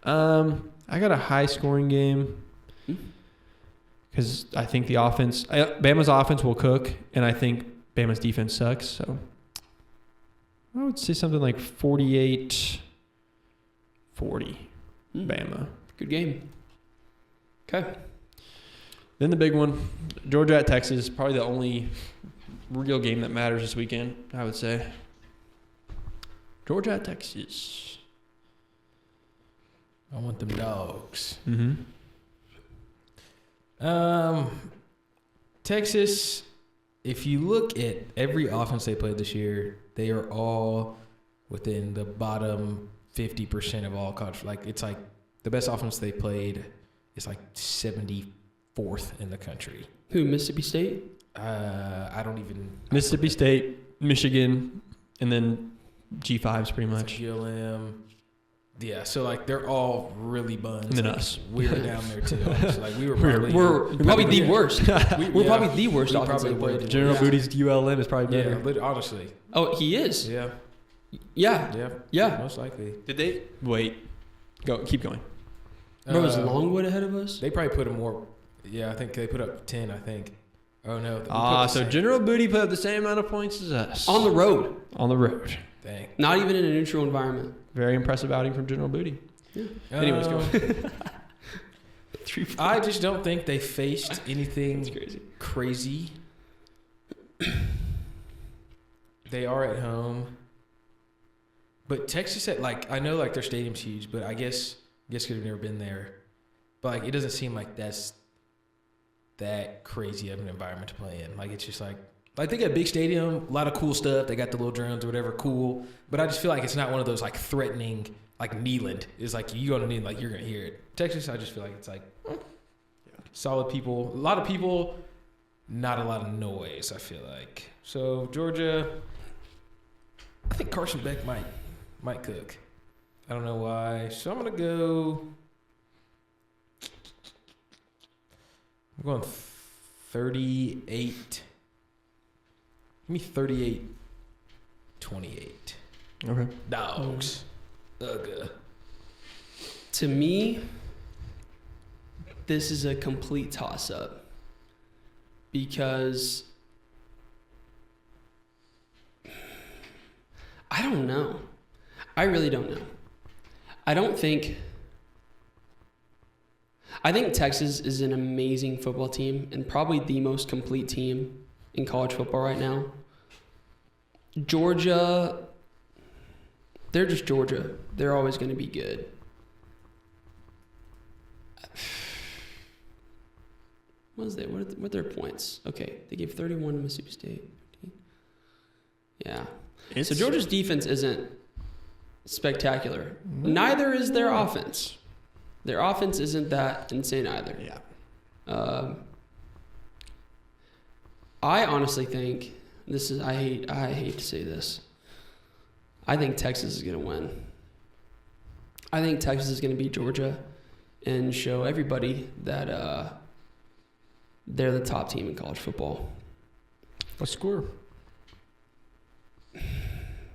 I got a high scoring game because I think the offense, Bama's offense will cook, and I think Bama's defense sucks. So I would say something like 48-40 Bama. Good game. Okay. Then the big one, Georgia at Texas, probably the only real game that matters this weekend, I would say. Georgia at Texas. I want them dogs. Mm-hmm. Texas, if you look at every offense they played this year, they are all within the bottom 50% of all college. It's the best offense they played is 74th in the country. Who, Mississippi State? I don't even. Mississippi State, Michigan, and then G5s pretty much. GLM. Yeah, so they're all really buns. And then us. We were down there too. So, we were We're probably the worst. We're probably the worst We offense probably they were. played. General Booty's ULM is probably better. Yeah, honestly. Oh, he is? Yeah. Yeah. Yeah. Most likely. Did they? Wait. Keep going. Bro, was Longwood ahead of us? They probably put them more. Yeah, I think they put up 10, I think. Oh, no. So General Booty put up the same amount of points as us. On the road. On the road. Dang. Not even in a neutral environment. Very impressive outing from General Booty. Yeah. Anyways, go on. I just don't think they faced anything crazy. They are at home. But Texas, I know their stadium's huge, but I guess because I've never been there. But it doesn't seem like that's that crazy of an environment to play in. It's just they got a big stadium, a lot of cool stuff. They got the little drones or whatever, cool. But I just feel like it's not one of those threatening, Neyland. It's you go to Neyland, you're gonna hear it. Texas, I just feel like it's solid people, a lot of people, not a lot of noise. I feel like so Georgia. I think Carson Beck might cook. I don't know why. So I'm gonna go. I'm going 38. Give me 38-28. Okay. Dogs. Ugh. To me, this is a complete toss-up because I don't know. I really don't know. I think Texas is an amazing football team and probably the most complete team in college football right now. Georgia, they're just Georgia. They're always going to be good. What is that? What are their points? Okay, they gave 31 to Mississippi State. 15. Yeah. So Georgia's defense isn't spectacular. Neither is their offense. Their offense isn't that insane either. Yeah. I honestly think this is. I hate to say this. I think Texas is going to win. I think Texas is going to beat Georgia and show everybody that they're the top team in college football. What score?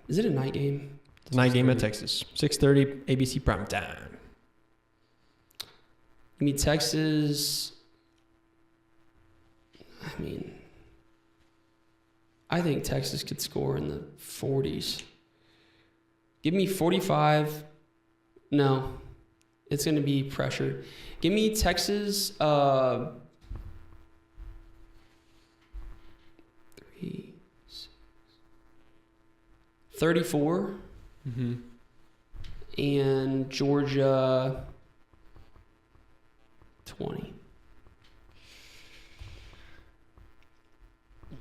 Is it a night game? Night game at Texas. 6:30 ABC primetime. I mean, Texas. I mean, I think Texas could score in the 40s. Give me 45. No, it's going to be pressure. Give me Texas 34 and Georgia 20.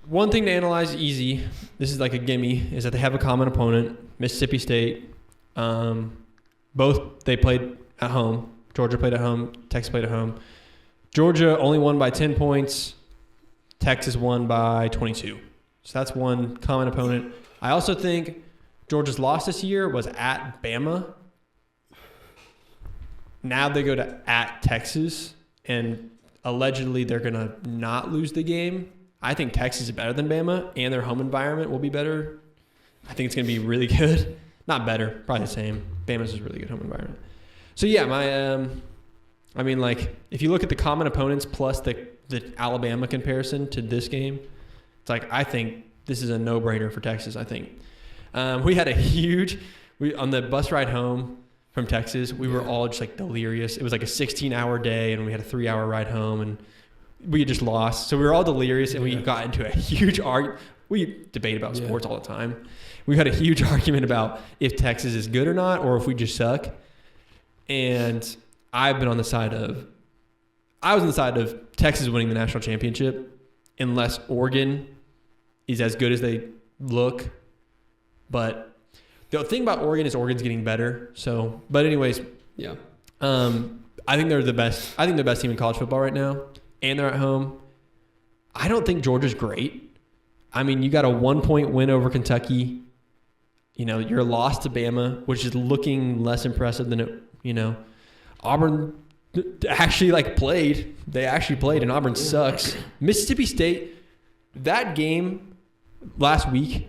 One thing to analyze easy, this is like a gimme, is that they have a common opponent, Mississippi State. Both they played at home. Georgia played at home. Texas played at home. Georgia only won by 10 points. Texas won by 22. So that's one common opponent. I also think Georgia's loss this year was at Bama. Now they go to at Texas, and allegedly they're going to not lose the game. I think Texas is better than Bama, and their home environment will be better. I think it's going to be really good. Not better, probably the same. Bama's is a really good home environment. So yeah, I mean, like, if you look at the common opponents plus the Alabama comparison to this game, it's like, I think this is a no-brainer for Texas, I think. We had on the bus ride home from Texas, we were all just like delirious. It was like a 16-hour day, and we had a 3-hour ride home, and we just lost. So we were all delirious, and we got into a huge argument. We debate about sports all the time. We had a huge argument about if Texas is good or not, or if we just suck. And I was on the side of Texas winning the national championship, unless Oregon is as good as they look. But the thing about Oregon is Oregon's getting better. So, but anyways, I think they're the best. I think they're the best team in college football right now, and they're at home. I don't think Georgia's great. I mean, you got a 1-point win over Kentucky. You know, you're lost to Bama, which is looking less impressive than it. You know, Auburn actually played. They actually played, and Auburn sucks. Mississippi State, that game last week,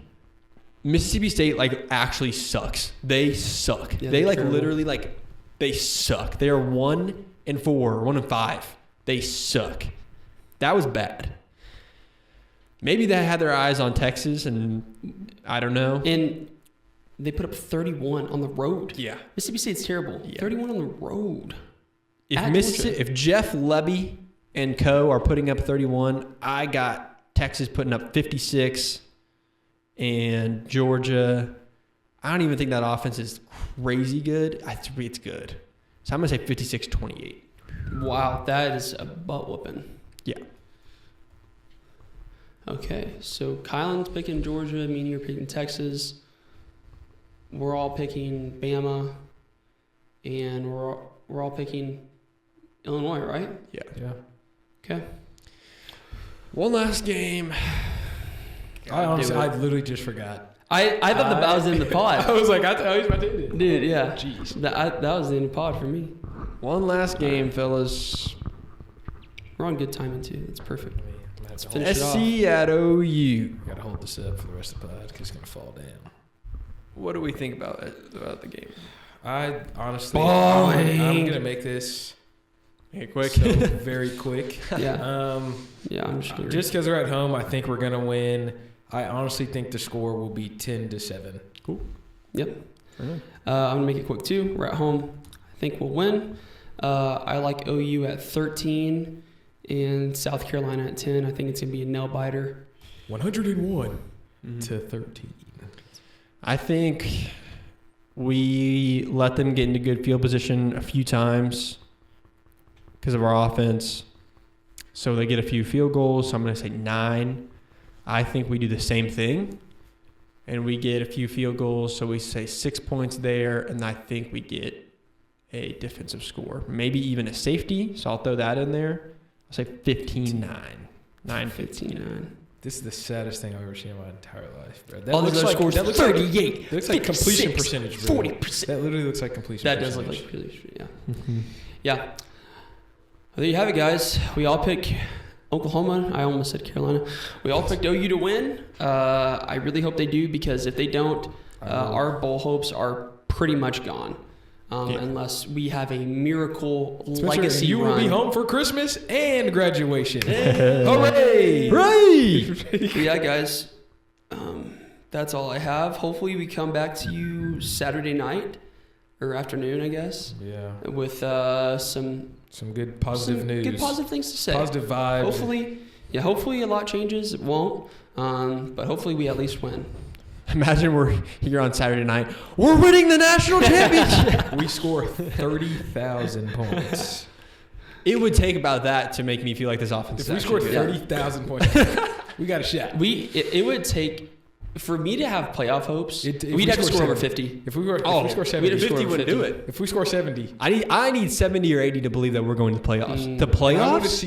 Mississippi State actually sucks. They suck. Yeah, they terrible. literally they suck. They are 1-4, 1-5. They suck. That was bad. Maybe they had their eyes on Texas, and I don't know. And they put up 31 on the road. Yeah. Mississippi State's terrible. Yeah. 31 on the road. If Jeff Lebby and co are putting up 31, I got Texas putting up 56, and Georgia, I don't even think that offense is crazy good. It's good. So I'm going to say 56-28. Wow, that is a butt whooping. Yeah. Okay, so Kylan's picking Georgia. Me and you're picking Texas. We're all picking Bama, and we're all picking Illinois, right? Yeah. Okay. One last game. I literally just forgot. I thought that was in the pod. I was like, I was about to do it. Dude, yeah. Jeez. That was in the pod for me. One last game, fellas. We're on good timing, too. That's perfect. Let's finish it off. SC at OU. I got to hold this up for the rest of the pod because it's going to fall down. What do we think about the game? I honestly, I'm going to make this quick. so very quick. Yeah. I'm just because they're at home, I think we're going to win. I honestly think the score will be 10-7. Cool. Yep. I'm going to make it quick, too. We're at home. I think we'll win. I like OU at 13 and South Carolina at 10. I think it's going to be a nail-biter. 101 to 13. I think we let them get into good field position a few times because of our offense. So they get a few field goals. So I'm going to say 9. I think we do the same thing, and we get a few field goals. So we say 6 points there, and I think we get a defensive score, maybe even a safety. So I'll throw that in there. I'll say 15-9. 9-15. This is the saddest thing I've ever seen in my entire life, bro. All those scores, 38, that looks like completion 56, percentage, bro. 40%. That literally looks like completion That percentage. does look like completion, yeah. Mm-hmm. Yeah. Well, there you have it, guys. We all pick Oklahoma. I almost said Carolina. We all picked OU to win. I really hope they do, because if they don't, our bowl hopes are pretty much gone. Unless we have a miracle legacy you run. will be home for Christmas and graduation. Hooray! Right! Yeah, guys. That's all I have. Hopefully we come back to you Saturday night or afternoon, I guess. Yeah. With some good positive news. Good positive things to say. Positive vibes. Hopefully a lot changes. It won't. But hopefully we at least win. Imagine we're here on Saturday night. We're winning the national championship. We score 30,000 points. It would take about that to make me feel like this offense. If we scored 30,000 points, we got a shot. It would take for me to have playoff hopes. We'd have to score over 50. If we score 70, 50 wouldn't do it. If we score 70, I need 70 or 80 to believe that we're going to the playoffs. The playoffs?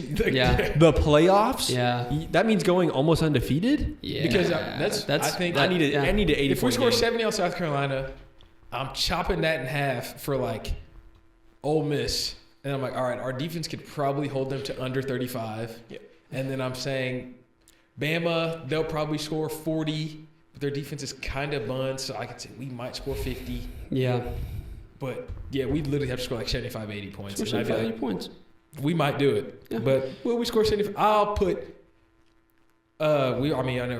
The playoffs? Yeah. That means going almost undefeated? Yeah. Because I need an 80 If we score 70 on South Carolina, I'm chopping that in half for like Ole Miss. And I'm like, all right, our defense could probably hold them to under 35. Yeah. And then I'm saying Bama, they'll probably score 40. But their defense is kind of buns, so I could say we might score 50. Yeah. But, yeah, we'd literally have to score like 75, 80 points. Score 75, 80 points. We might do it. Yeah. But will we score 75? I'll put I know we're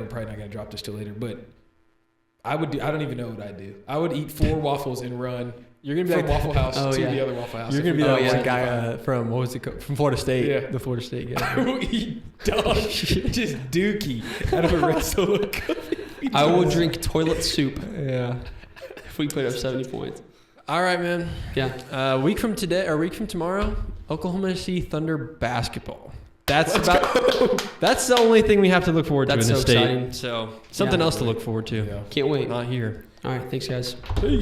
probably not going to drop this till later, but I don't even know what I'd do. I would eat 4 waffles and run. You're gonna be from Waffle House to the other Waffle House. You're gonna be that guy from from Florida State. Yeah. The Florida State guy. I will eat dog shit, just dookie out of a red solo cup. I will drink toilet soup. Yeah. If we put up 70 points. All right, man. Yeah. A week from tomorrow, Oklahoma City Thunder basketball. That's the only thing we have to look forward to in the state. Exciting. So something else to look forward to. Yeah. Can't wait. Not here. All right. Thanks, guys. Peace.